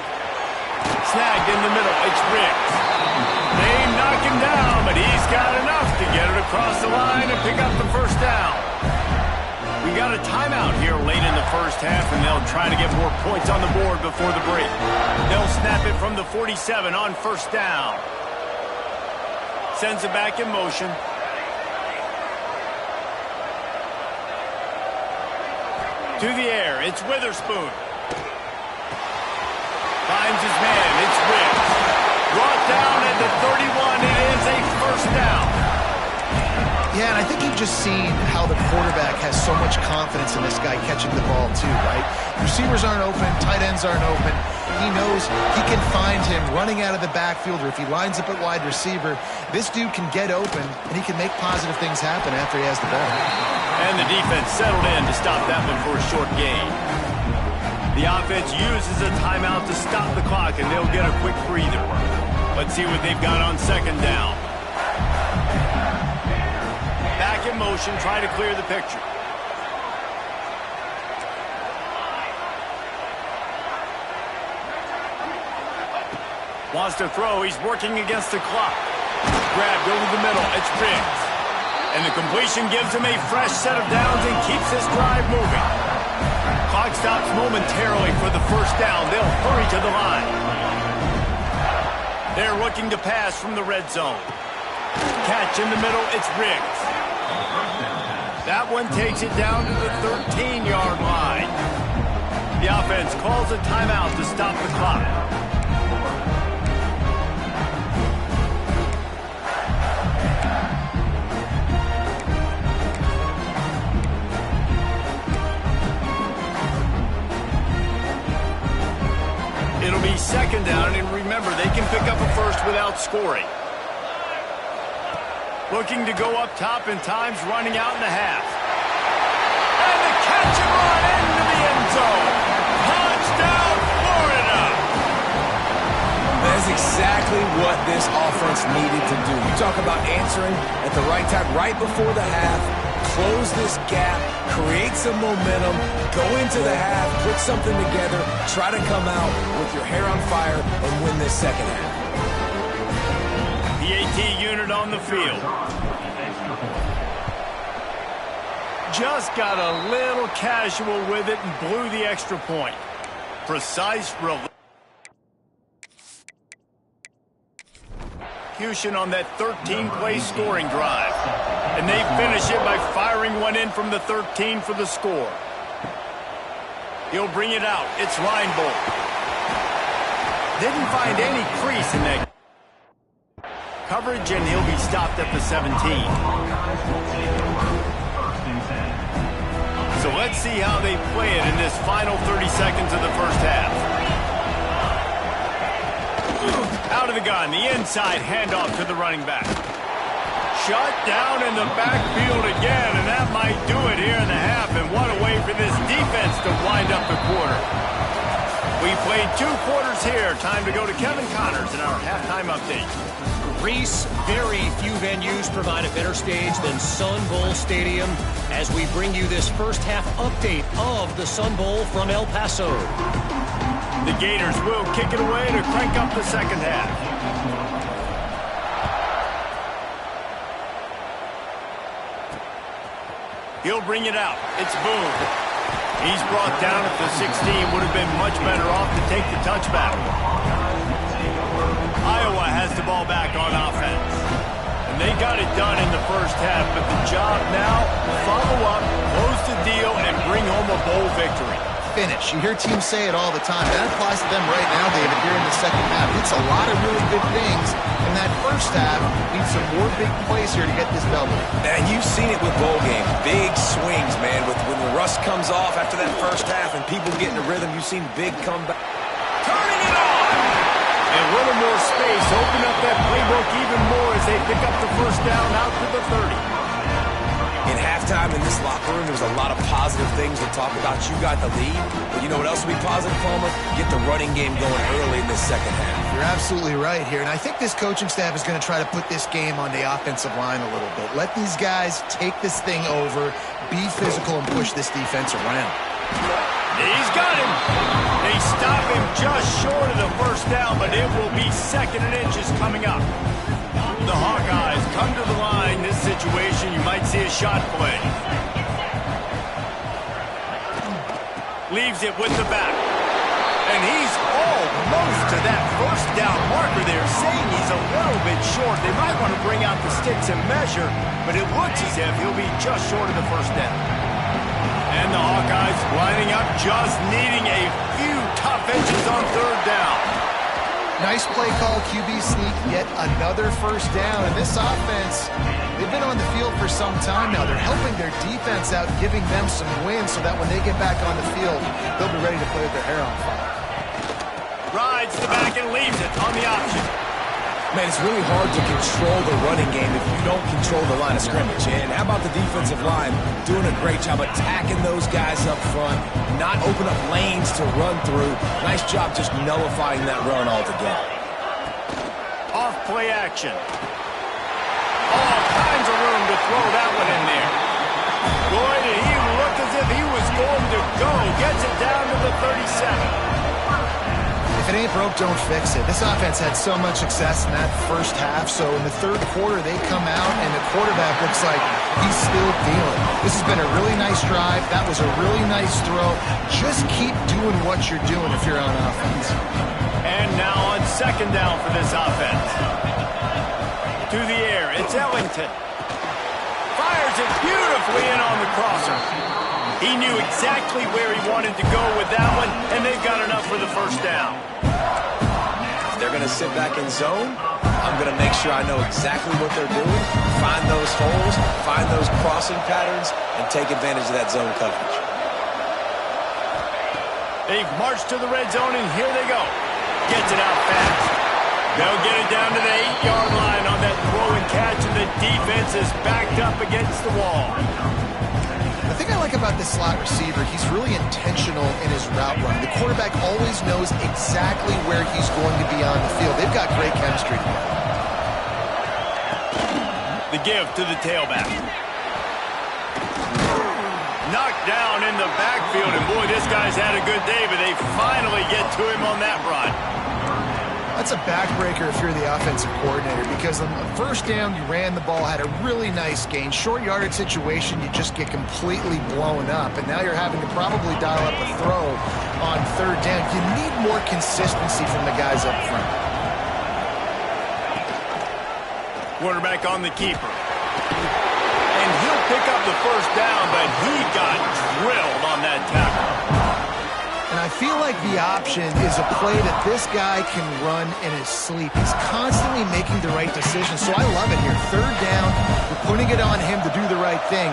Snagged in the middle. It's Riggs. They knock him down, but he's got enough to get it across the line and pick up the 1st down. We got a timeout here late in the 1st half, and they'll try to get more points on the board before the break. They'll snap it from the 47 on 1st down. Sends it back in motion. To the air, it's Witherspoon. Finds his man, it's Riggs. Brought down at the 31, it is a 1st down. Yeah, and I think you've just seen how the quarterback has so much confidence in this guy catching the ball too, right? Receivers aren't open, tight ends aren't open. He knows he can find him running out of the backfield, or if he lines up at wide receiver, this dude can get open, and he can make positive things happen after he has the ball. And the defense settled in to stop that one for a short gain. The offense uses a timeout to stop the clock, and they'll get a quick breather. Let's see what they've got on 2nd down. Back in motion, try to clear the picture. Wants to throw, he's working against the clock. Grabbed over the middle, it's Riggs. And the completion gives him a fresh set of downs and keeps this drive moving. Clock stops momentarily for the 1st down. They'll hurry to the line. They're looking to pass from the red zone. Catch in the middle, it's Riggs. That one takes it down to the 13-yard line. The offense calls a timeout to stop the clock. pick up a first without scoring. Looking to go up top, and time's running out in the half. And the catch and run into the end zone. Touchdown, Florida! That's exactly what this offense needed to do. You talk about answering at the right time, right before the half, close this gap, create some momentum, go into the half, put something together, try to come out with your hair on fire and win this second half. The AT unit on the field. Just got a little casual with it and blew the extra point. Precise execution on that 13-play scoring drive. And they finish it by firing one in from the 13 for the score. He'll bring it out. It's Reinbold. Didn't find any crease in that coverage, and he'll be stopped at the 17. So let's see how they play it in this final 30 seconds of the first half. Out of the gun, the inside handoff to the running back. Shut down in the backfield again, and that might do it here in the half. And what a way for this defense to wind up the quarter. We played 2 quarters here. Time to go to Kevin Connors in our halftime update. Reese, very few venues provide a better stage than Sun Bowl Stadium as we bring you this first half update of the Sun Bowl from El Paso. The Gators will kick it away to crank up the second half. He'll bring it out. It's Boone. He's brought down at the 16. Would have been much better off to take the touchback. Iowa has the ball back on offense. And they got it done in the first half, but the job now, follow up, close the deal, and bring home a bowl victory. Finish. You hear teams say it all the time. That applies to them right now, David, here in the second half. It's a lot of really good things. And that first half needs some more big plays here to get this double. Man, you've seen it with bowl games. Big swings, man. When the rust comes off after that first half and people get in a rhythm, you've seen big comeback. Turning it on! And a little more space. Open up that playbook even more as they pick up the first down out to the 30. In halftime in this locker room, there was a lot of positive things to talk about. You got the lead, but you know what else will be positive, Palmer? Get the running game going early in this second half. You're absolutely right here, and I think this coaching staff is going to try to put this game on the offensive line a little bit. Let these guys take this thing over, be physical, and push this defense around. He's got him. They stop him just short of the first down, but it will be 2nd and inches coming up. The Hawkeyes come to the line. This situation, you might see a shot play. Leaves it with the back. And he's almost to that first down marker there, saying he's a little bit short. They might want to bring out the sticks and measure, but it looks as if he'll be just short of the first down. And the Hawkeyes lining up, just needing a few tough edges on 3rd down. Nice play call, QB sneak, yet another first down. And this offense, they've been on the field for some time now. They're helping their defense out, giving them some wins so that when they get back on the field, they'll be ready to play with their hair on fire. Rides the back and leaves it on the option. Man, it's really hard to control the running game if you don't control the line of scrimmage. And how about the defensive line doing a great job attacking those guys up front, not open up lanes to run through. Nice job just nullifying that run altogether. Off play action. All kinds of room to throw that one in there. Boy, did he look as if he was going to go. Gets it down to the 37. If it ain't broke, don't fix it. This offense had so much success in that first half, so in the 3rd quarter, they come out, and the quarterback looks like he's still feeling. This has been a really nice drive. That was a really nice throw. Just keep doing what you're doing if you're on offense. And now on 2nd down for this offense. To the air, it's Ellington. Fires it beautifully in on the crosser. He knew exactly where he wanted to go with that one, and they've got enough for the first down. They're going to sit back in zone. I'm going to make sure I know exactly what they're doing, find those holes, find those crossing patterns, and take advantage of that zone coverage. They've marched to the red zone, and here they go. Gets it out fast. They'll get it down to the 8-yard line on that throw and catch, and the defense is backed up against the wall. The thing I like about this slot receiver, he's really intentional in his route run. The quarterback always knows exactly where he's going to be on the field. They've got great chemistry together. The give to the tailback. Knocked down in the backfield, and boy, this guy's had a good day, but they finally get to him on that run. That's a backbreaker if you're the offensive coordinator, because on the first down, you ran the ball, had a really nice gain. Short yardage situation, you just get completely blown up, and now you're having to probably dial up a throw on third down. You need more consistency from the guys up front. Quarterback on the keeper. And he'll pick up the first down, but he got drilled on that tackle. And I feel like the option is a play that this guy can run in his sleep. He's constantly making the right decision, so I love it here. Third down, we're putting it on him to do the right thing.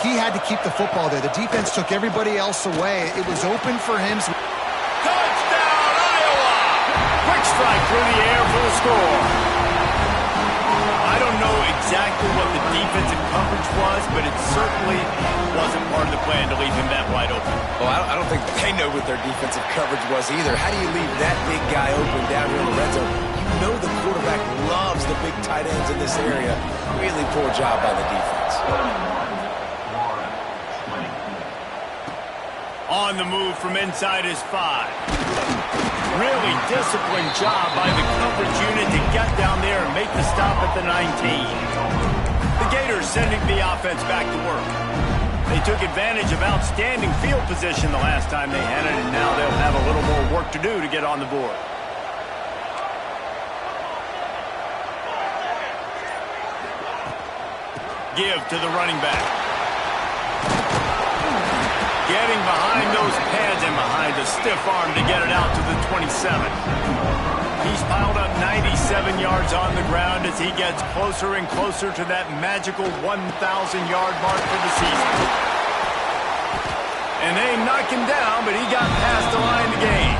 He had to keep the football there. The defense took everybody else away. It was open for him. Touchdown, Iowa! Quick strike through the air for the score. I don't know exactly what the defensive coverage was, but it certainly wasn't part of the plan to leave him that wide open. Well, I don't think they know what their defensive coverage was either. How do you leave that big guy open down here in the red zone? You know the quarterback loves the big tight ends in this area. Really poor job by the defense. On the move from inside his 5. Really disciplined job by the coverage unit to get down there and make the stop at the 19. The Gators sending the offense back to work. They took advantage of outstanding field position the last time they had it, and now they'll have a little more work to do to get on the board. Give to the running back. Getting behind those pads and behind a stiff arm to get it out to the 27. He's piled up 97 yards on the ground as he gets closer and closer to that magical 1,000-yard mark for the season. And they knocked him down, but he got past the line to gain.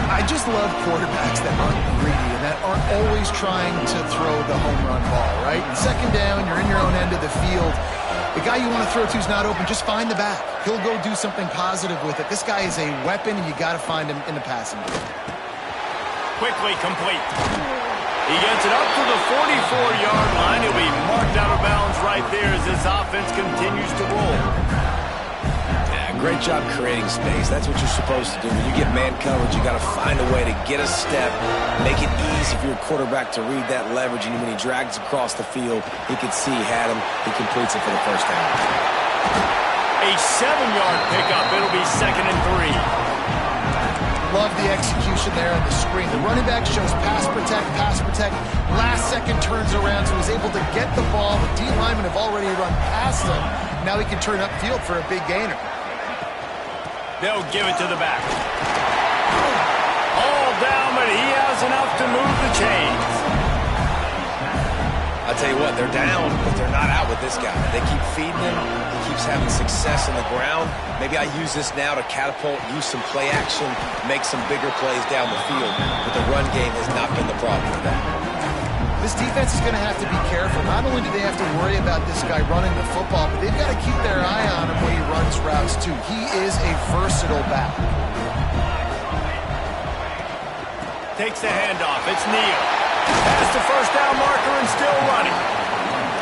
I just love quarterbacks that aren't greedy and that aren't always trying to throw the home run ball, right? Second down, you're in your own end of the field. The guy you want to throw to is not open. Just find the back. He'll go do something positive with it. This guy is a weapon, and you got to find him in the passing game. Quickly complete. He gets it up to the 44-yard line. He'll be marked out of bounds right there as this offense continues to roll. Yeah, great job creating space. That's what you're supposed to do. When you get man coverage, you got to find a way to get a step, make it easy for your quarterback to read that leverage, and when he drags across the field, he can see he had him. He completes it for the first down. A 7-yard pickup. It'll be 2nd and 3. Love the execution there on the screen. The running back shows pass protect, pass protect. Last second turns around, so he's able to get the ball. The D linemen have already run past him. Now he can turn upfield for a big gainer. They'll give it to the back. All down, but he has enough to move the chains. I'll tell you what, they're down, but they're not out with this guy. They keep feeding him. He keeps having success on the ground. Maybe I use this now to catapult, use some play action, make some bigger plays down the field. But the run game has not been the problem for them. This defense is going to have to be careful. Not only do they have to worry about this guy running the football, but they've got to keep their eye on him when he runs routes, too. He is a versatile back. Takes the handoff. It's Neal. Past the first down marker and still running.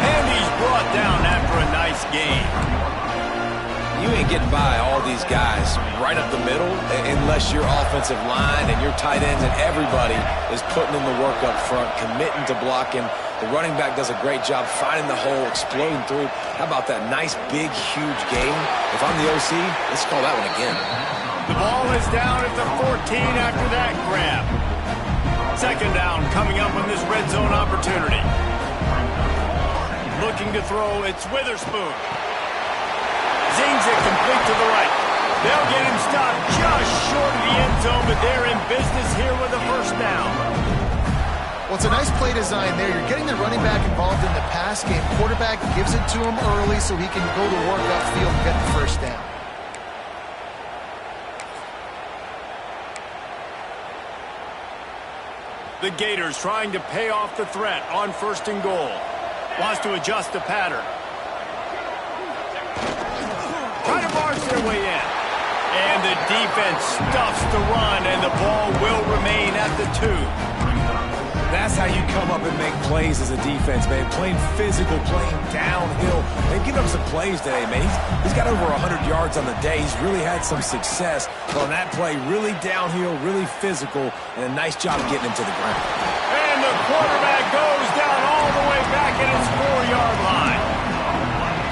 And he's brought down after a nice gain. You ain't getting by all these guys right up the middle unless your offensive line and your tight ends and everybody is putting in the work up front, committing to blocking. The running back does a great job finding the hole, exploding through. How about that nice, big, huge gain? If I'm the OC, let's call that one again. The ball is down at the 14 after that grab. Second down coming up on this red zone opportunity. Looking to throw, it's Witherspoon. Zings it complete to the right. They'll get him stopped just short of the end zone, but they're in business here with a first down. Well, it's a nice play design there. You're getting the running back involved in the pass game. Quarterback gives it to him early so he can go to work upfield and get the first down. The Gators trying to pay off the threat on 1st and goal. Wants to adjust the pattern. Trying to march their way in. And the defense stuffs the run, and the ball will remain at the 2. That's how you come up and make plays as a defense, man. Playing physical, playing downhill. They've given up some plays today, man. He's got over 100 yards on the day. He's really had some success on that play. Really downhill, really physical, and a nice job getting him to the ground. And the quarterback goes down all the way back at his 4-yard line.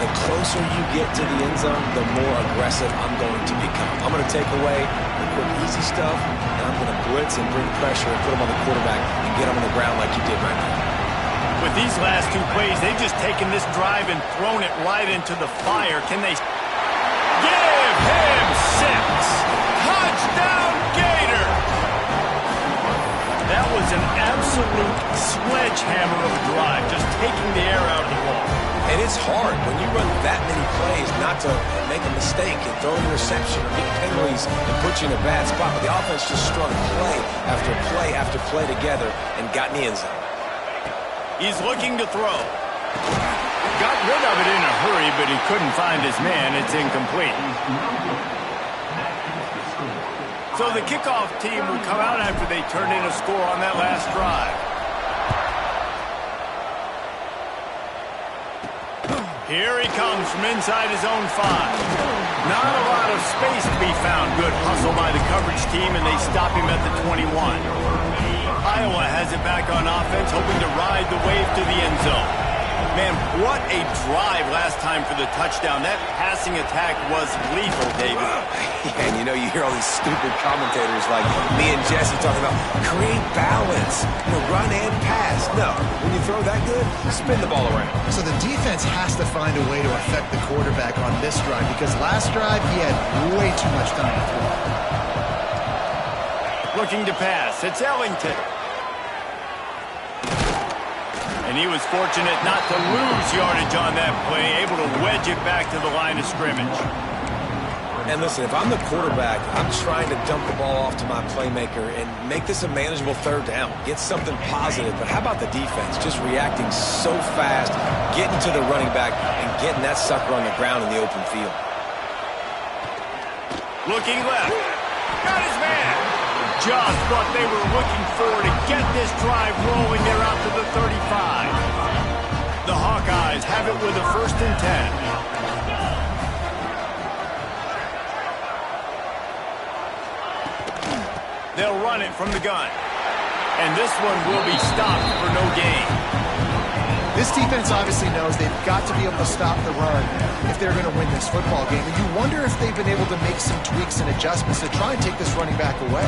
The closer you get to the end zone, the more aggressive I'm going to become. I'm going to take away the quick, easy stuff, and I'm going to blitz and bring pressure and put him on the quarterback and get him on the ground like you did right now. With these last 2 plays, they've just taken this drive and thrown it right into the fire. Can they give him 6? Touchdown, Gator! That was an absolute sledgehammer of a drive, just taking the air out of the ball. And it's hard when you run that many plays not to make a mistake and throw an interception or get penalties and put you in a bad spot. But the offense just strung play after play after play together and got in the end zone. He's looking to throw. Got rid of it in a hurry, but he couldn't find his man. It's incomplete. So the kickoff team will come out after they turn in a score on that last drive. Here he comes from inside his own 5. Not a lot of space to be found. Good hustle by the coverage team, and they stop him at the 21. Iowa has it back on offense, hoping to ride the wave to the end zone. Man, what a drive last time for the touchdown. That passing attack was lethal, David. Yeah, and you know, you hear all these stupid commentators like me and Jesse talking about create balance, run and pass. No, when you throw that good, spin the ball around. So the defense has to find a way to affect the quarterback on this drive, because last drive he had way too much time to throw. Looking to pass. It's Ellington. And he was fortunate not to lose yardage on that play, able to wedge it back to the line of scrimmage. And listen, if I'm the quarterback, I'm trying to dump the ball off to my playmaker and make this a manageable 3rd down. Get something positive. But how about the defense? Just reacting so fast, getting to the running back, and getting that sucker on the ground in the open field. Looking left. Got his man. Just what they were looking for to get this drive rolling. They're out to the 35. The Hawkeyes have it with a 1st and 10. They'll run it from the gun. And this one will be stopped for no gain. This defense obviously knows they've got to be able to stop the run if they're going to win this football game. And you wonder if they've been able to make some tweaks and adjustments to try and take this running back away.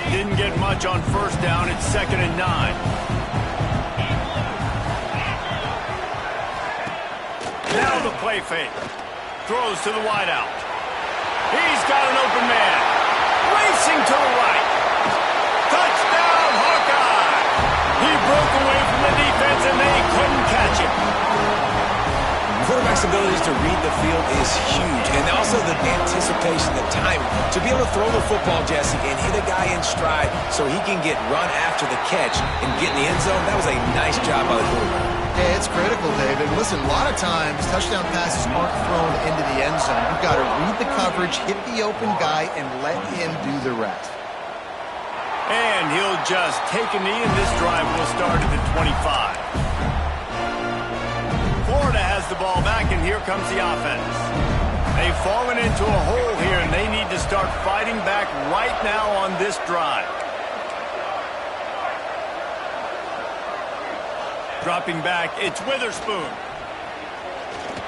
Didn't get much on 1st down. It's 2nd and 9. Now the play fake. Throws to the wideout. He's got an open man. Racing to the right. Touchdown, Hawkeye! He broke away from the defense, and they couldn't catch him. Quarterback's abilities to read the field is huge, and also the anticipation, the timing. To be able to throw the football, Jesse, and hit a guy in stride so he can get run after the catch and get in the end zone, that was a nice job by the quarterback. Yeah, it's critical, David. Listen, a lot of times touchdown passes aren't thrown into the end zone. You've got to read the coverage, hit the open guy, and let him do the rest. And he'll just take a knee, and this drive will start at the 25. Florida has the ball back, and here comes the offense. They've fallen into a hole here, and they need to start fighting back right now on this drive. Dropping back, it's Witherspoon.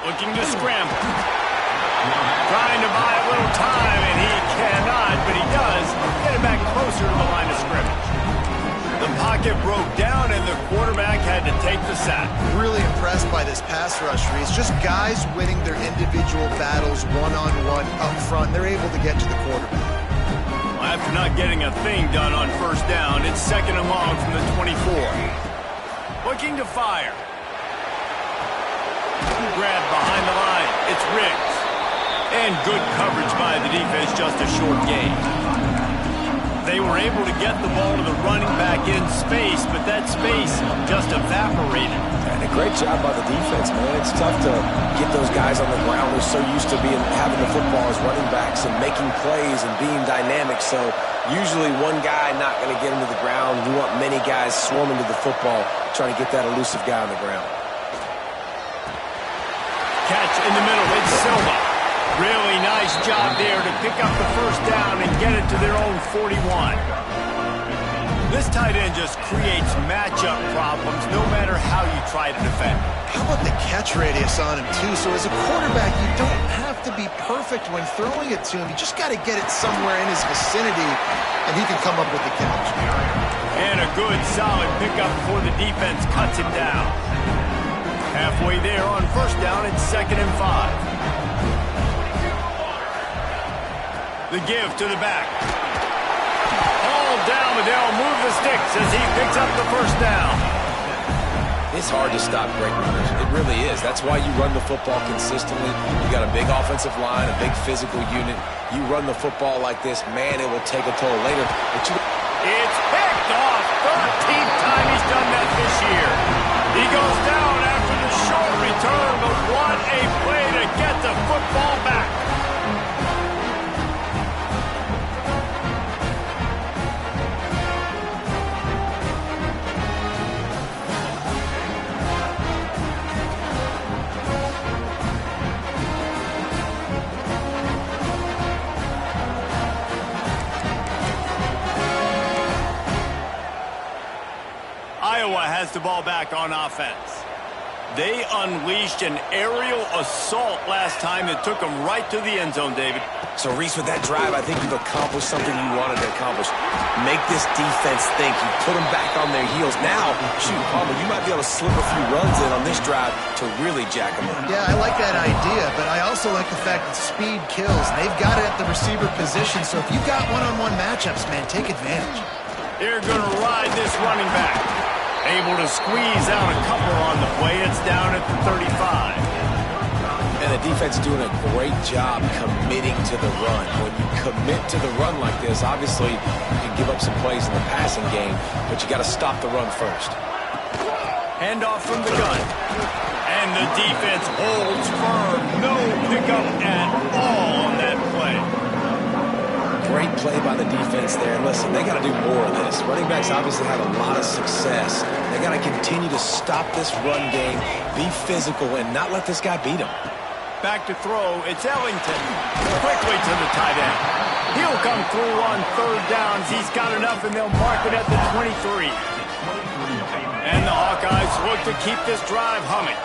Looking to scramble. Trying to buy a little time, and he cannot, but he does get it back closer to the line of scrimmage. The pocket broke down, and the quarterback had to take the sack. Really impressed by this pass rush, Reese. Just guys winning their individual battles one-on-one up front. They're able to get to the quarterback. After not getting a thing done on 1st down, it's 2nd and long from the 24. Looking to fire. Grab behind the line. It's Riggs. And good coverage by the defense, just a short gain. They were able to get the ball to the running back in space, but that space just evaporated. And a great job by the defense, man. It's tough to get those guys on the ground. They're so used to having the football as running backs and making plays and being dynamic. So usually one guy not going to get into the ground. You want many guys swarming to the football, trying to get that elusive guy on the ground. Catch in the middle. It's Silva. Really nice job there to pick up the first down and get it to their own 41. This tight end just creates matchup problems no matter how you try to defend. How about the catch radius on him, too? So as a quarterback, you don't have to be perfect when throwing it to him. You just got to get it somewhere in his vicinity, and he can come up with the catch. And a good, solid pickup before the defense cuts him down. Halfway there on first down, it's 2nd and 5. The give to the back. All down, but they'll move the sticks as he picks up the first down. It's hard to stop great runners. It really is. That's why you run the football consistently. You got a big offensive line, a big physical unit. You run the football like this, man, it will take a toll later. But it's picked off. 13th time he's done that this year. He goes down after the short return, but what a play to get the football back. Iowa has the ball back on offense. They unleashed an aerial assault last time that took them right to the end zone, David. So, Reese, with that drive, I think you've accomplished something you wanted to accomplish. Make this defense think. You put them back on their heels. Now, shoot, Palmer, you might be able to slip a few runs in on this drive to really jack them up. Yeah, I like that idea, but I also like the fact that speed kills. They've got it at the receiver position, so if you've got one-on-one matchups, man, take advantage. They're going to ride this running back. Able to squeeze out a couple on the play. It's down at the 35. And the defense doing a great job committing to the run. When you commit to the run like this, obviously you can give up some plays in the passing game, but you got to stop the run first. Handoff from the gun. And the defense holds firm. No pickup at all on that play. Great play by the defense there. And listen, they got to do more of this. Running backs obviously had a lot of success. They got to continue to stop this run game, be physical, and not let this guy beat them. Back to throw. It's Ellington. Quickly to the tight end. He'll come through on 3rd downs. He's got enough, and they'll mark it at the 23. And the Hawkeyes look to keep this drive humming.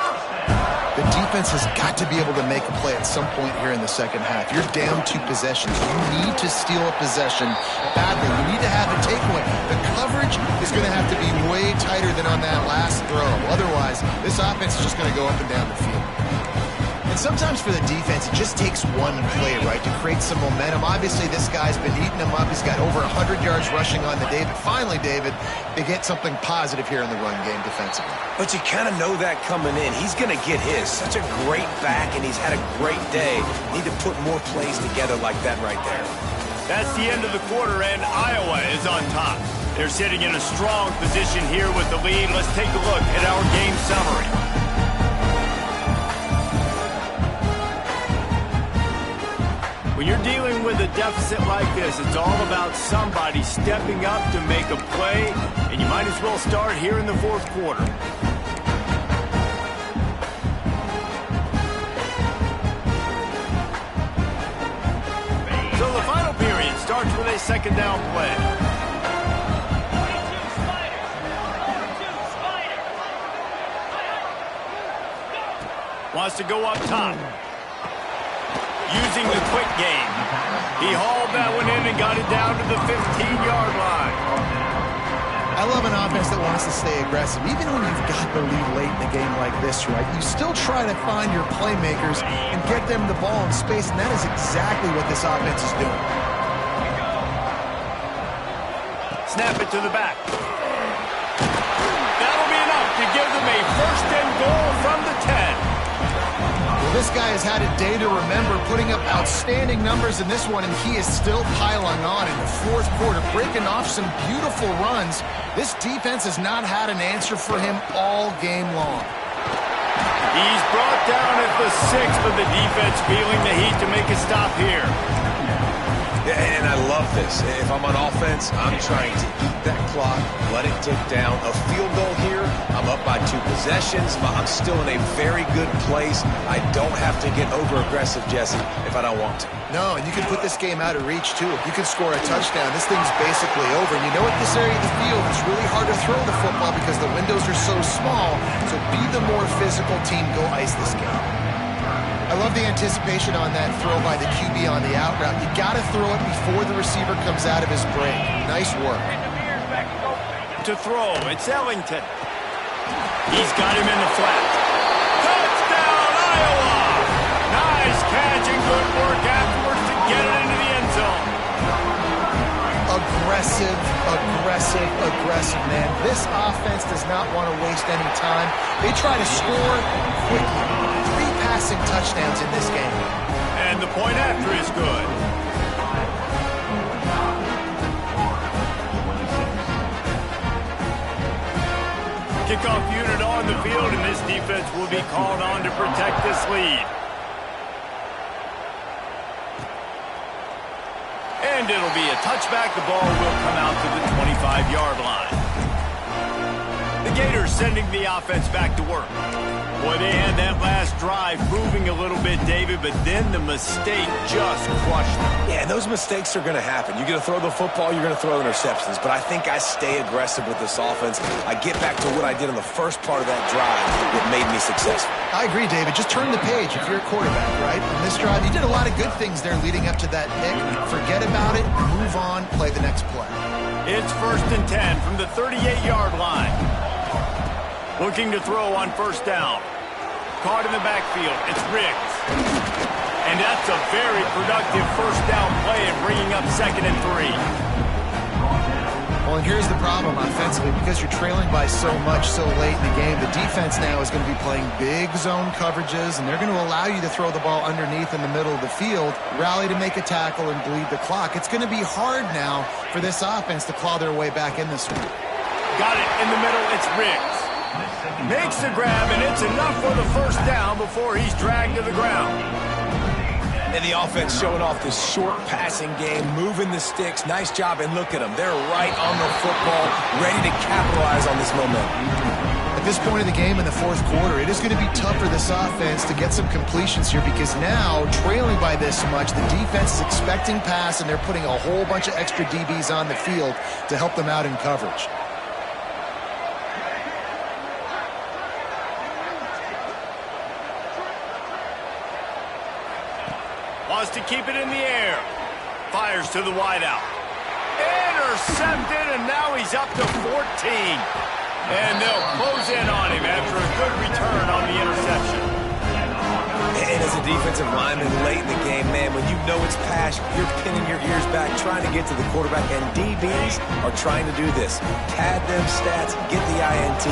The defense has got to be able to make a play at some point here in the second half. You're down 2 possessions. You need to steal a possession badly. You need to have a takeaway. The coverage is going to have to be way tighter than on that last throw. Otherwise, this offense is just going to go up and down the field. And sometimes for the defense, it just takes one play, right, to create some momentum. Obviously, this guy's been eating them up. He's got over 100 yards rushing on the day. But finally, David, they get something positive here in the run game defensively. But you kind of know that coming in. He's going to get his. Such a great back, and he's had a great day. Need to put more plays together like that right there. That's the end of the quarter, and Iowa is on top. They're sitting in a strong position here with the lead. Let's take a look at our game summary. When you're dealing with a deficit like this, it's all about somebody stepping up to make a play, and you might as well start here in the 4th quarter. So the final period starts with a 2nd down play. Wants to go up top. Using the quick game. He hauled that one in and got it down to the 15-yard line. I love an offense that wants to stay aggressive. Even when you've got the lead late in the game like this, right, you still try to find your playmakers and get them the ball in space, and that is exactly what this offense is doing. Snap it to the back. That'll be enough to give them a 1st and goal from the 10. Well, this guy has had a day to remember, putting up outstanding numbers in this one, and he is still piling on in the fourth quarter, breaking off some beautiful runs. This defense has not had an answer for him all game long. He's brought down at the 6th of the defense, feeling the heat to make a stop here. And I love this. If I'm on offense, I'm trying to eat that clock, let it tick down. A field goal here, I'm up by 2 possessions. I'm still in a very good place. I don't have to get over-aggressive, Jesse, if I don't want to. No, and you can put this game out of reach, too. If you can score a touchdown, this thing's basically over. And you know what, this area of the field, it's really hard to throw the football because the windows are so small. So be the more physical team. Go ice this game. I love the anticipation on that throw by the QB on the out route. You got to throw it before the receiver comes out of his break. Nice work. To throw, it's Ellington. He's got him in the flat. Touchdown, Iowa! Nice catch and good work afterwards to get it into the end zone. Aggressive, aggressive, aggressive, man. This offense does not want to waste any time. They try to score quickly. 3 passing touchdowns in this game. And the point after is good. Kickoff unit on the field, and this defense will be called on to protect this lead. And it'll be a touchback. The ball will come out to the 25-yard line. The Gators sending the offense back to work. Boy, they had that last drive moving a little bit, David, but then the mistake just crushed them. Yeah, those mistakes are going to happen. You're going to throw the football, you're going to throw interceptions. But I think I stay aggressive with this offense. I get back to what I did in the first part of that drive that made me successful. I agree, David. Just turn the page if you're a quarterback, right? On this drive, you did a lot of good things there leading up to that pick. Forget about it, move on, play the next play. It's 1st and 10 from the 38-yard line. Looking to throw on 1st down. Caught in the backfield. It's Riggs. And that's a very productive 1st down play and bringing up 2nd and 3. Well, and here's the problem offensively. Because you're trailing by so much so late in the game, the defense now is going to be playing big zone coverages, and they're going to allow you to throw the ball underneath in the middle of the field, rally to make a tackle, and bleed the clock. It's going to be hard now for this offense to claw their way back in this one. Got it in the middle. It's Riggs. Makes the grab, and it's enough for the 1st down before he's dragged to the ground. And the offense showing off this short passing game, moving the sticks. Nice job, and look at them. They're right on the football, ready to capitalize on this momentum. At this point in the game in the 4th quarter, it is going to be tough for this offense to get some completions here because now, trailing by this much, the defense is expecting pass, and they're putting a whole bunch of extra DBs on the field to help them out in coverage. Wants to keep it in the air. Fires to the wideout. Intercepted, and now he's up to 14. And they'll close in on him after a good return on the interception. And as a defensive lineman late in the game, man, when you know it's pass, you're pinning your ears back, trying to get to the quarterback, and DBs are trying to do this. Pad them stats, get the INT.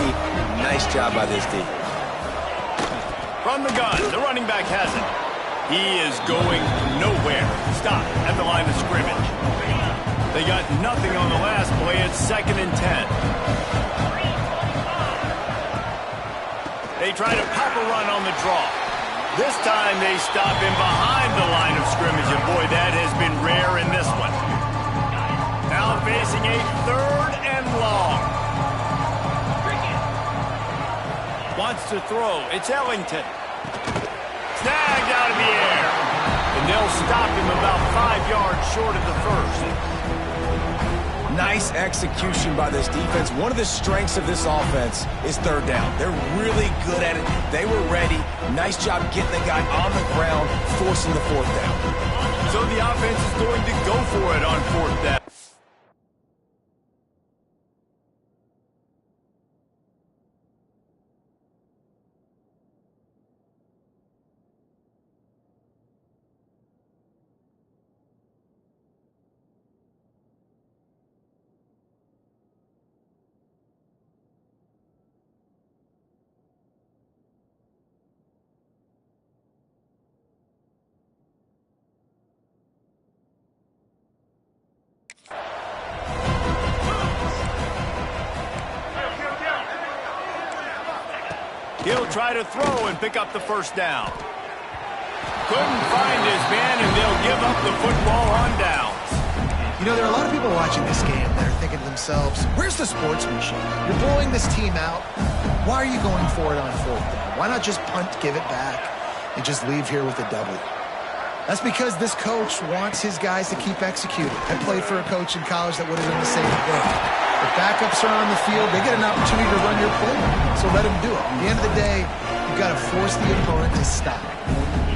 Nice job by this D. From the gun, the running back has it. He is going nowhere. Stop at the line of scrimmage. They got nothing on the last play. It's 2nd and 10. They try to pop a run on the draw. This time they stop him behind the line of scrimmage, and boy, that has been rare in this one. Now facing a 3rd and long. Wants to throw. It's Ellington. Snagged out of the air. And they'll stop him about 5 yards short of the 1st. Nice execution by this defense. One of the strengths of this offense is 3rd down. They're really good at it. They were ready. Nice job getting the guy on the ground, forcing the 4th down. So the offense is going to go for it on 4th down. He'll try to throw and pick up the first down. Couldn't find his man, and they'll give up the football on downs. You know, there are a lot of people watching this game that are thinking to themselves, where's the sportsmanship? You're blowing this team out. Why are you going for it on fourth down? Why not just punt, give it back, and just leave here with a W? That's because this coach wants his guys to keep executing. I played for a coach in college that would have done the same thing. If backups are on the field, they get an opportunity to run your play, so let them do it. At the end of the day, you've got to force the opponent to stop.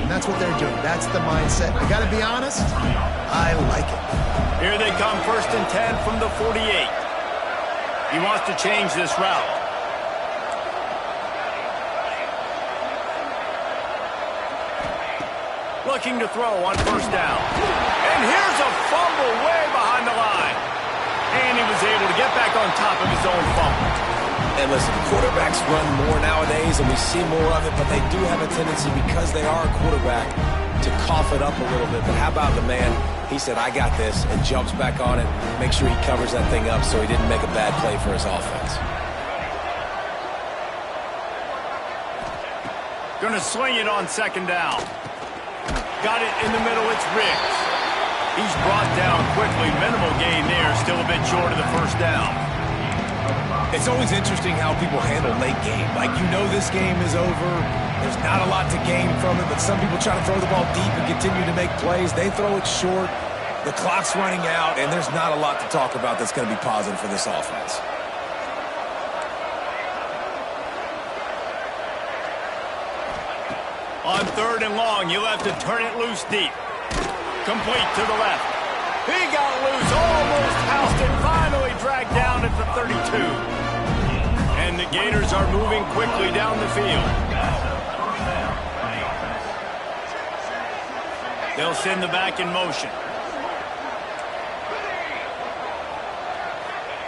And that's what they're doing. That's the mindset. I got to be honest, I like it. Here they come, 1st and 10 from the 48. He wants to change this route. Looking to throw on 1st down. And here's a fumble way behind the line. And he was able to get back on top of his own fumble. And listen, quarterbacks run more nowadays, and we see more of it, but they do have a tendency, because they are a quarterback, to cough it up a little bit. But how about the man? He said, I got this, and jumps back on it, make sure he covers that thing up so he didn't make a bad play for his offense. Going to swing it on 2nd down. Got it in the middle, it's Riggs. He's brought down quickly. Minimal gain there, still a bit short of the 1st down. It's always interesting how people handle late game. Like, you know this game is over. There's not a lot to gain from it, but some people try to throw the ball deep and continue to make plays. They throw it short. The clock's running out, and there's not a lot to talk about that's going to be positive for this offense. On 3rd and long, you'll have to turn it loose deep. Complete to the left. He got loose, almost housed it, finally dragged down at the 32. And the Gators are moving quickly down the field. They'll send the back in motion.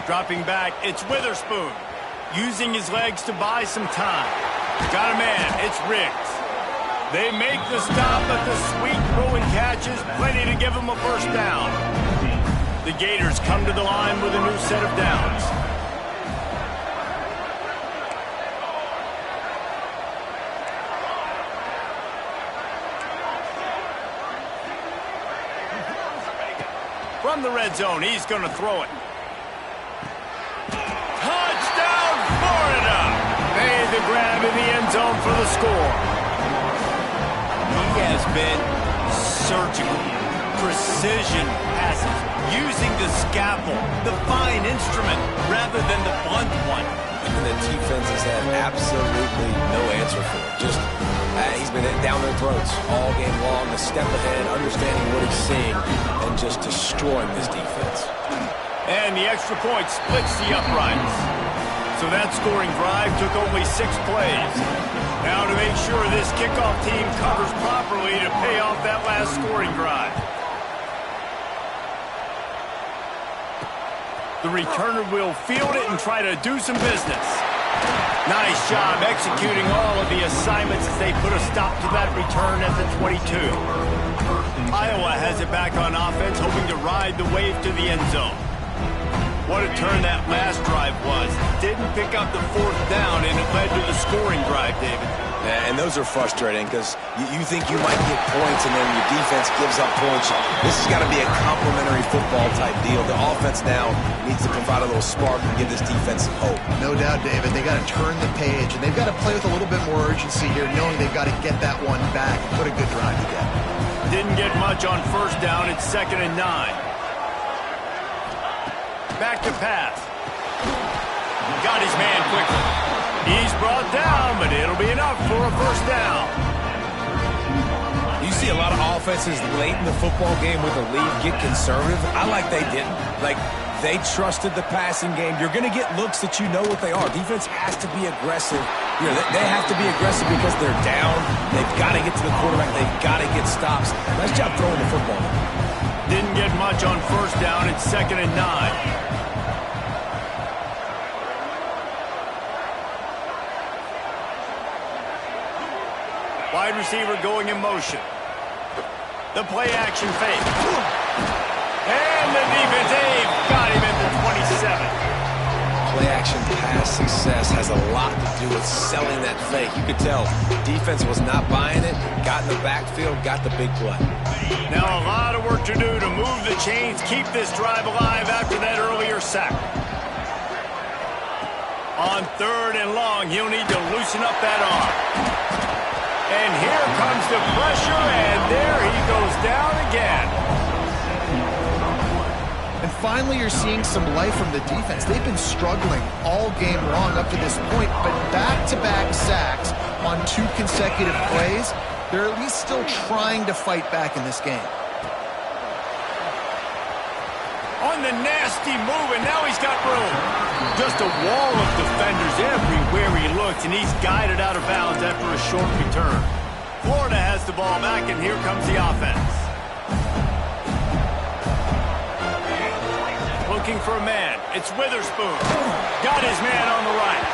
Dropping back, it's Witherspoon. Using his legs to buy some time. Got a man, it's Riggs. They make the stop, but the sweet throwing catch is plenty to give them a 1st down. The Gators come to the line with a new set of downs. From the red zone, he's going to throw it. Touchdown, Florida! Made the grab in the end zone for the score. He has been surgical, precision passes, using the scalpel, the fine instrument, rather than the blunt one. And the defense has had absolutely no answer for it. Just, he's been down their throats all game long, a step ahead, understanding what he's seeing, and just destroying this defense. And the extra point splits the uprights. So that scoring drive took only 6 plays. Now to make sure this kickoff team covers properly to pay off that last scoring drive. The returner will field it and try to do some business. Nice job executing all of the assignments as they put a stop to that return at the 22. Iowa has it back on offense, hoping to ride the wave to the end zone. What a turn that last drive was. Didn't pick up the 4th down, and it led to the scoring drive, David. Yeah, and those are frustrating because you think you might get points, and then your defense gives up points. This has got to be a complementary football type deal. The offense now needs to provide a little spark and give this defense some hope. No doubt, David. They got to turn the page, and they've got to play with a little bit more urgency here, knowing they've got to get that one back and put a good drive together. Didn't get much on 1st down. It's 2nd and 9. Back to pass. Got his man quickly. He's brought down, but it'll be enough for a 1st down. You see a lot of offenses late in the football game with a lead get conservative. I like they didn't. Like, they trusted the passing game. You're going to get looks that you know what they are. Defense has to be aggressive. You know, they have to be aggressive because they're down. They've got to get to the quarterback. They've got to get stops. Nice job throwing the football. Didn't get much on 1st down. It's 2nd and 9. Wide receiver going in motion. The play action fake. And the defense got him at the 27. Play action past success has a lot to do with selling that fake. You could tell defense was not buying it, got in the backfield, got the big play. Now a lot of work to do to move the chains, keep this drive alive after that earlier sack. On 3rd and long, he'll need to loosen up that arm. And here comes the pressure, and there he goes down again. And finally, you're seeing some life from the defense. They've been struggling all game long up to this point, but back-to-back sacks on 2 consecutive plays, they're at least still trying to fight back in this game. On the nasty move, and now he's got room. Just a wall of defenders everywhere he looks, and he's guided out of bounds after a short return. Florida has the ball back, and here comes the offense. Looking for a man. It's Witherspoon. Got his man on the right.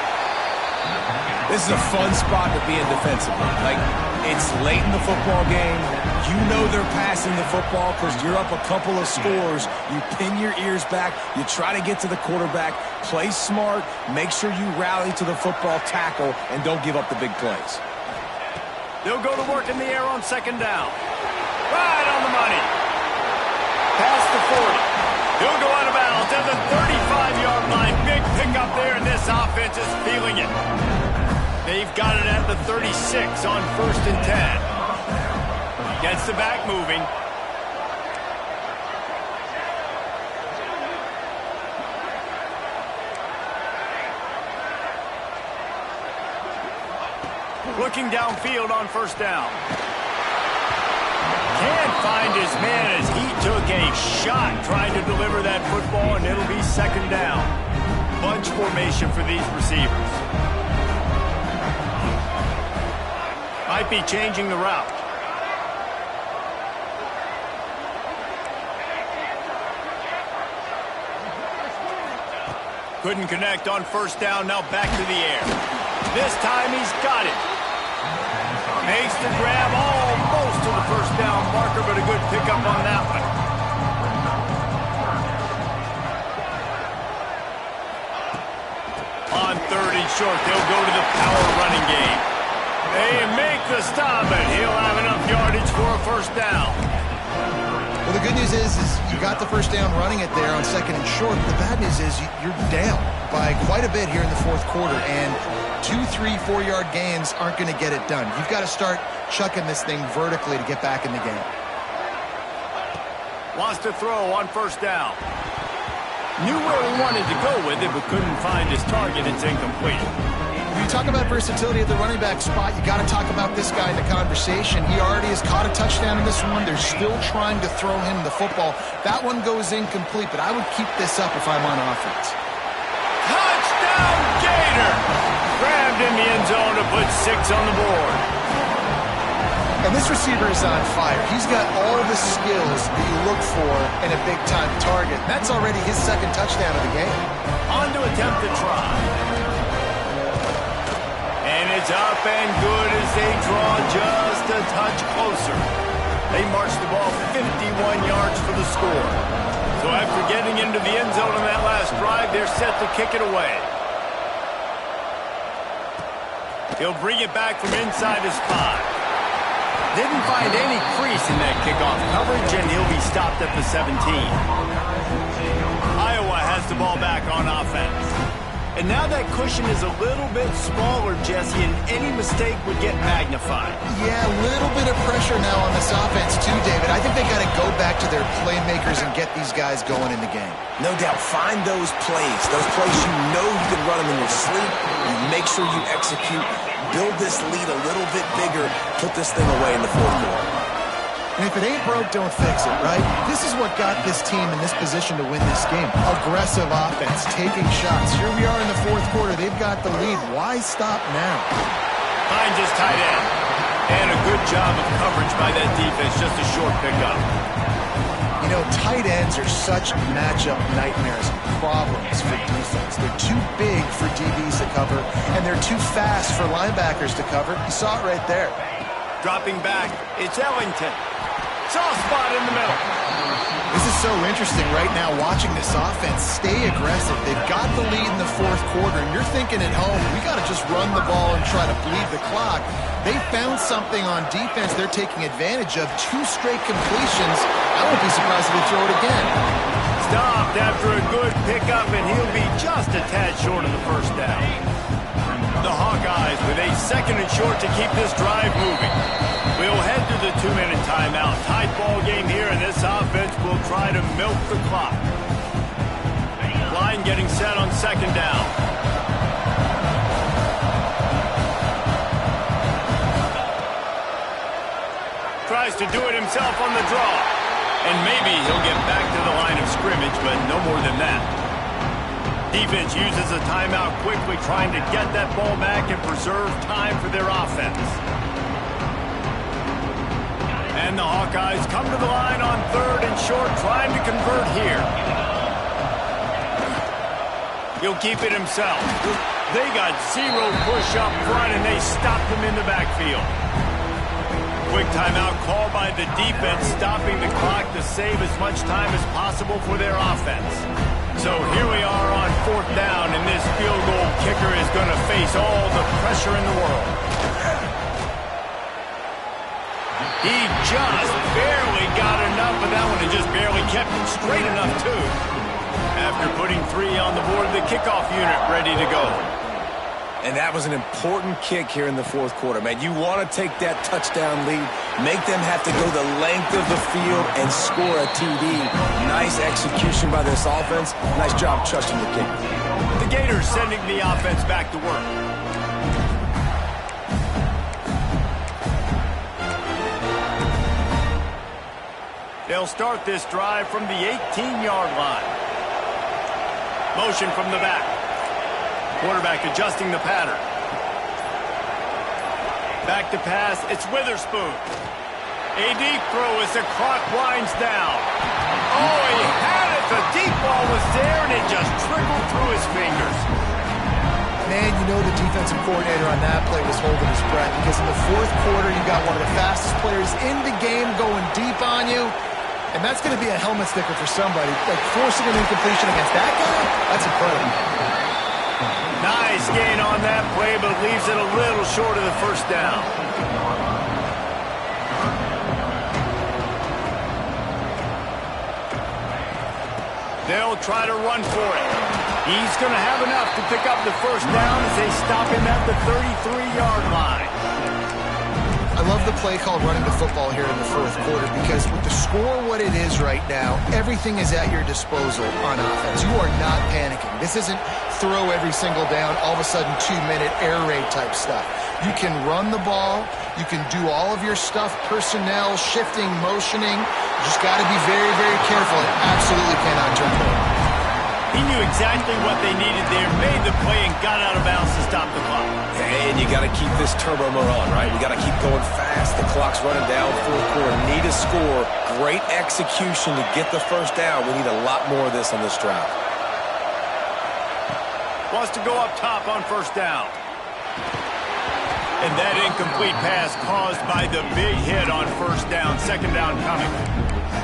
This is a fun spot to be in defensively. Like, it's late in the football game. You know they're passing the football because you're up a couple of scores. You pin your ears back. You try to get to the quarterback. Play smart. Make sure you rally to the football tackle and don't give up the big plays. They'll go to work in the air on 2nd down. Right on the money. Past the 40. He'll go out of bounds at the 35-yard line. Big pickup there, and this offense is feeling it. They've got it at the 36 on 1st and 10. Gets the back moving. Looking downfield on 1st down. Can't find his man as he took a shot trying to deliver that football, and it'll be 2nd down. Bunch formation for these receivers. Might be changing the route. Couldn't connect on 1st down, now back to the air. This time he's got it. Makes the grab almost to the 1st down marker, but a good pickup on that one. On 3rd and short, they'll go to the power running game. They make the stop, but he'll have enough yardage for a 1st down. Well, the good news is you got the 1st down running it there on 2nd and short. The bad news is you're down by quite a bit here in the 4th quarter, and 2, 3, 4-yard gains aren't going to get it done. You've got to start chucking this thing vertically to get back in the game. Wants to throw on 1st down. Knew where he wanted to go with it, but couldn't find his target. It's incomplete. When you talk about versatility at the running back spot, you got to talk about this guy in the conversation. He already has caught a touchdown in this one. They're still trying to throw him the football. That one goes incomplete, but I would keep this up if I'm on offense. Touchdown, Gator! Grabbed in the end zone to put 6 on the board. And this receiver is on fire. He's got all the skills that you look for in a big-time target. That's already his 2nd touchdown of the game. On to attempt the try. And it's up and good as they draw just a touch closer. They march the ball 51 yards for the score. So after getting into the end zone on that last drive, they're set to kick it away. He'll bring it back from inside his 5. Didn't find any crease in that kickoff coverage, and he'll be stopped at the 17. Iowa has the ball back on offense. And now that cushion is a little bit smaller, Jesse, and any mistake would get magnified. Yeah, a little bit of pressure now on this offense too, David. I think they got to go back to their playmakers and get these guys going in the game. No doubt, find those plays you know you can run them in your sleep. You make sure you execute. Build this lead a little bit bigger. Put this thing away in the 4th quarter. And if it ain't broke, don't fix it, right? This is what got this team in this position to win this game. Aggressive offense, taking shots. Here we are in the 4th quarter. They've got the lead. Why stop now? Finds his tight end. And a good job of coverage by that defense. Just a short pickup. You know, tight ends are such matchup nightmares and problems for defense. They're too big for DBs to cover, and they're too fast for linebackers to cover. You saw it right there. Dropping back, it's Ellington. Soft spot in the middle. This is so interesting right now watching this offense stay aggressive. They've got the lead in the fourth quarter, and you're thinking at home, we got to just run the ball and try to bleed the clock. They found something on defense they're taking advantage of. 2 straight completions. I won't be surprised if they throw it again. Stopped after a good pickup, and he'll be just a tad short of the first down. The Hawkeyes with a 2nd and short to keep this drive moving. We'll head to the 2-minute timeout. Tight ball game here, and this offense will try to milk the clock. Line getting set on 2nd down. Tries to do it himself on the draw. And maybe he'll get back to the line of scrimmage, but no more than that. Defense uses a timeout quickly, trying to get that ball back and preserve time for their offense. And the Hawkeyes come to the line on 3rd and short, trying to convert here. He'll keep it himself. They got 0 push up front, and they stopped him in the backfield. Quick timeout called by the defense, stopping the clock to save as much time as possible for their offense. So here we are on 4th down, and this field goal kicker is going to face all the pressure in the world. He just barely got enough, but that one just barely kept it straight enough, too. After putting 3 on the board, the kickoff unit ready to go. And that was an important kick here in the fourth quarter, man. You want to take that touchdown lead, make them have to go the length of the field and score a TD. Nice execution by this offense. Nice job trusting the kick. The Gators sending the offense back to work. They'll start this drive from the 18-yard line. Motion from the back. Quarterback adjusting the pattern. Back to pass, it's Witherspoon. A deep throw as the clock winds down. Oh, he had it! The deep ball was there, and it just trickled through his fingers. Man, you know the defensive coordinator on that play was holding his breath, because in the fourth quarter, you got one of the fastest players in the game going deep on you, and that's going to be a helmet sticker for somebody. Like, forcing an incompletion against that guy, that's incredible. Nice gain on that play, but leaves it a little short of the first down. They'll try to run for it. He's going to have enough to pick up the first down as they stop him at the 33-yard line. I love the play called running the football here in the fourth quarter, because with the score what it is right now, everything is at your disposal on offense. You are not panicking. This isn't throw every single down, all of a sudden 2-minute air raid type stuff. You can run the ball. You can do all of your stuff, personnel, shifting, motioning. You just got to be very, very careful. It absolutely cannot turn it over. He knew exactly what they needed there, made the play, and got out of bounds to stop the clock. And you got to keep this turbo mode on, right? We got to keep going fast. The clock's running down, fourth quarter. Need a score. Great execution to get the first down. We need a lot more of this on this drive. Wants to go up top on first down. And that incomplete pass caused by the big hit on first down. Second down coming.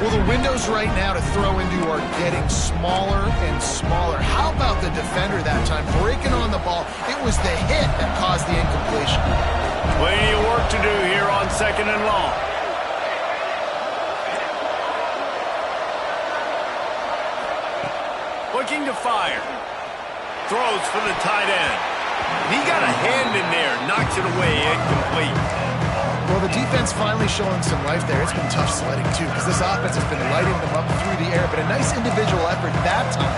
Well, the windows right now to throw into are getting smaller and smaller. How about the defender that time breaking on the ball? It was the hit that caused the incompletion. Plenty of work to do here on 2nd and long. Looking to fire. Throws for the tight end. He got a hand in there, knocks it away, incomplete. Well, the defense finally showing some life there. It's been tough sledding, too, because this offense has been lighting them up through the air, but a nice individual effort that time,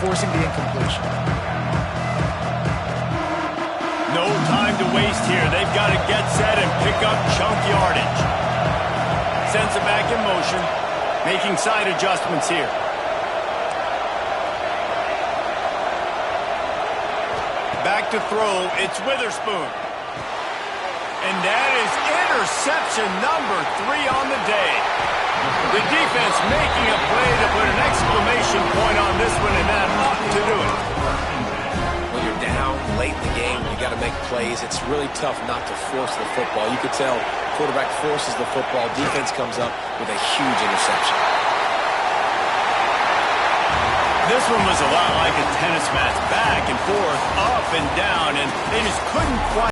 forcing the incompletion. No time to waste here. They've got to get set and pick up chunk yardage. Sends it back in motion, making side adjustments here. Back to throw, it's Witherspoon. And that is interception number 3 on the day. The defense making a play to put an exclamation point on this one, and that ought to do it. When you're down late in the game, you got to make plays. It's really tough not to force the football. You could tell quarterback forces the football. Defense comes up with a huge interception. This one was a lot like a tennis match, back and forth, up and down, and they just couldn't quite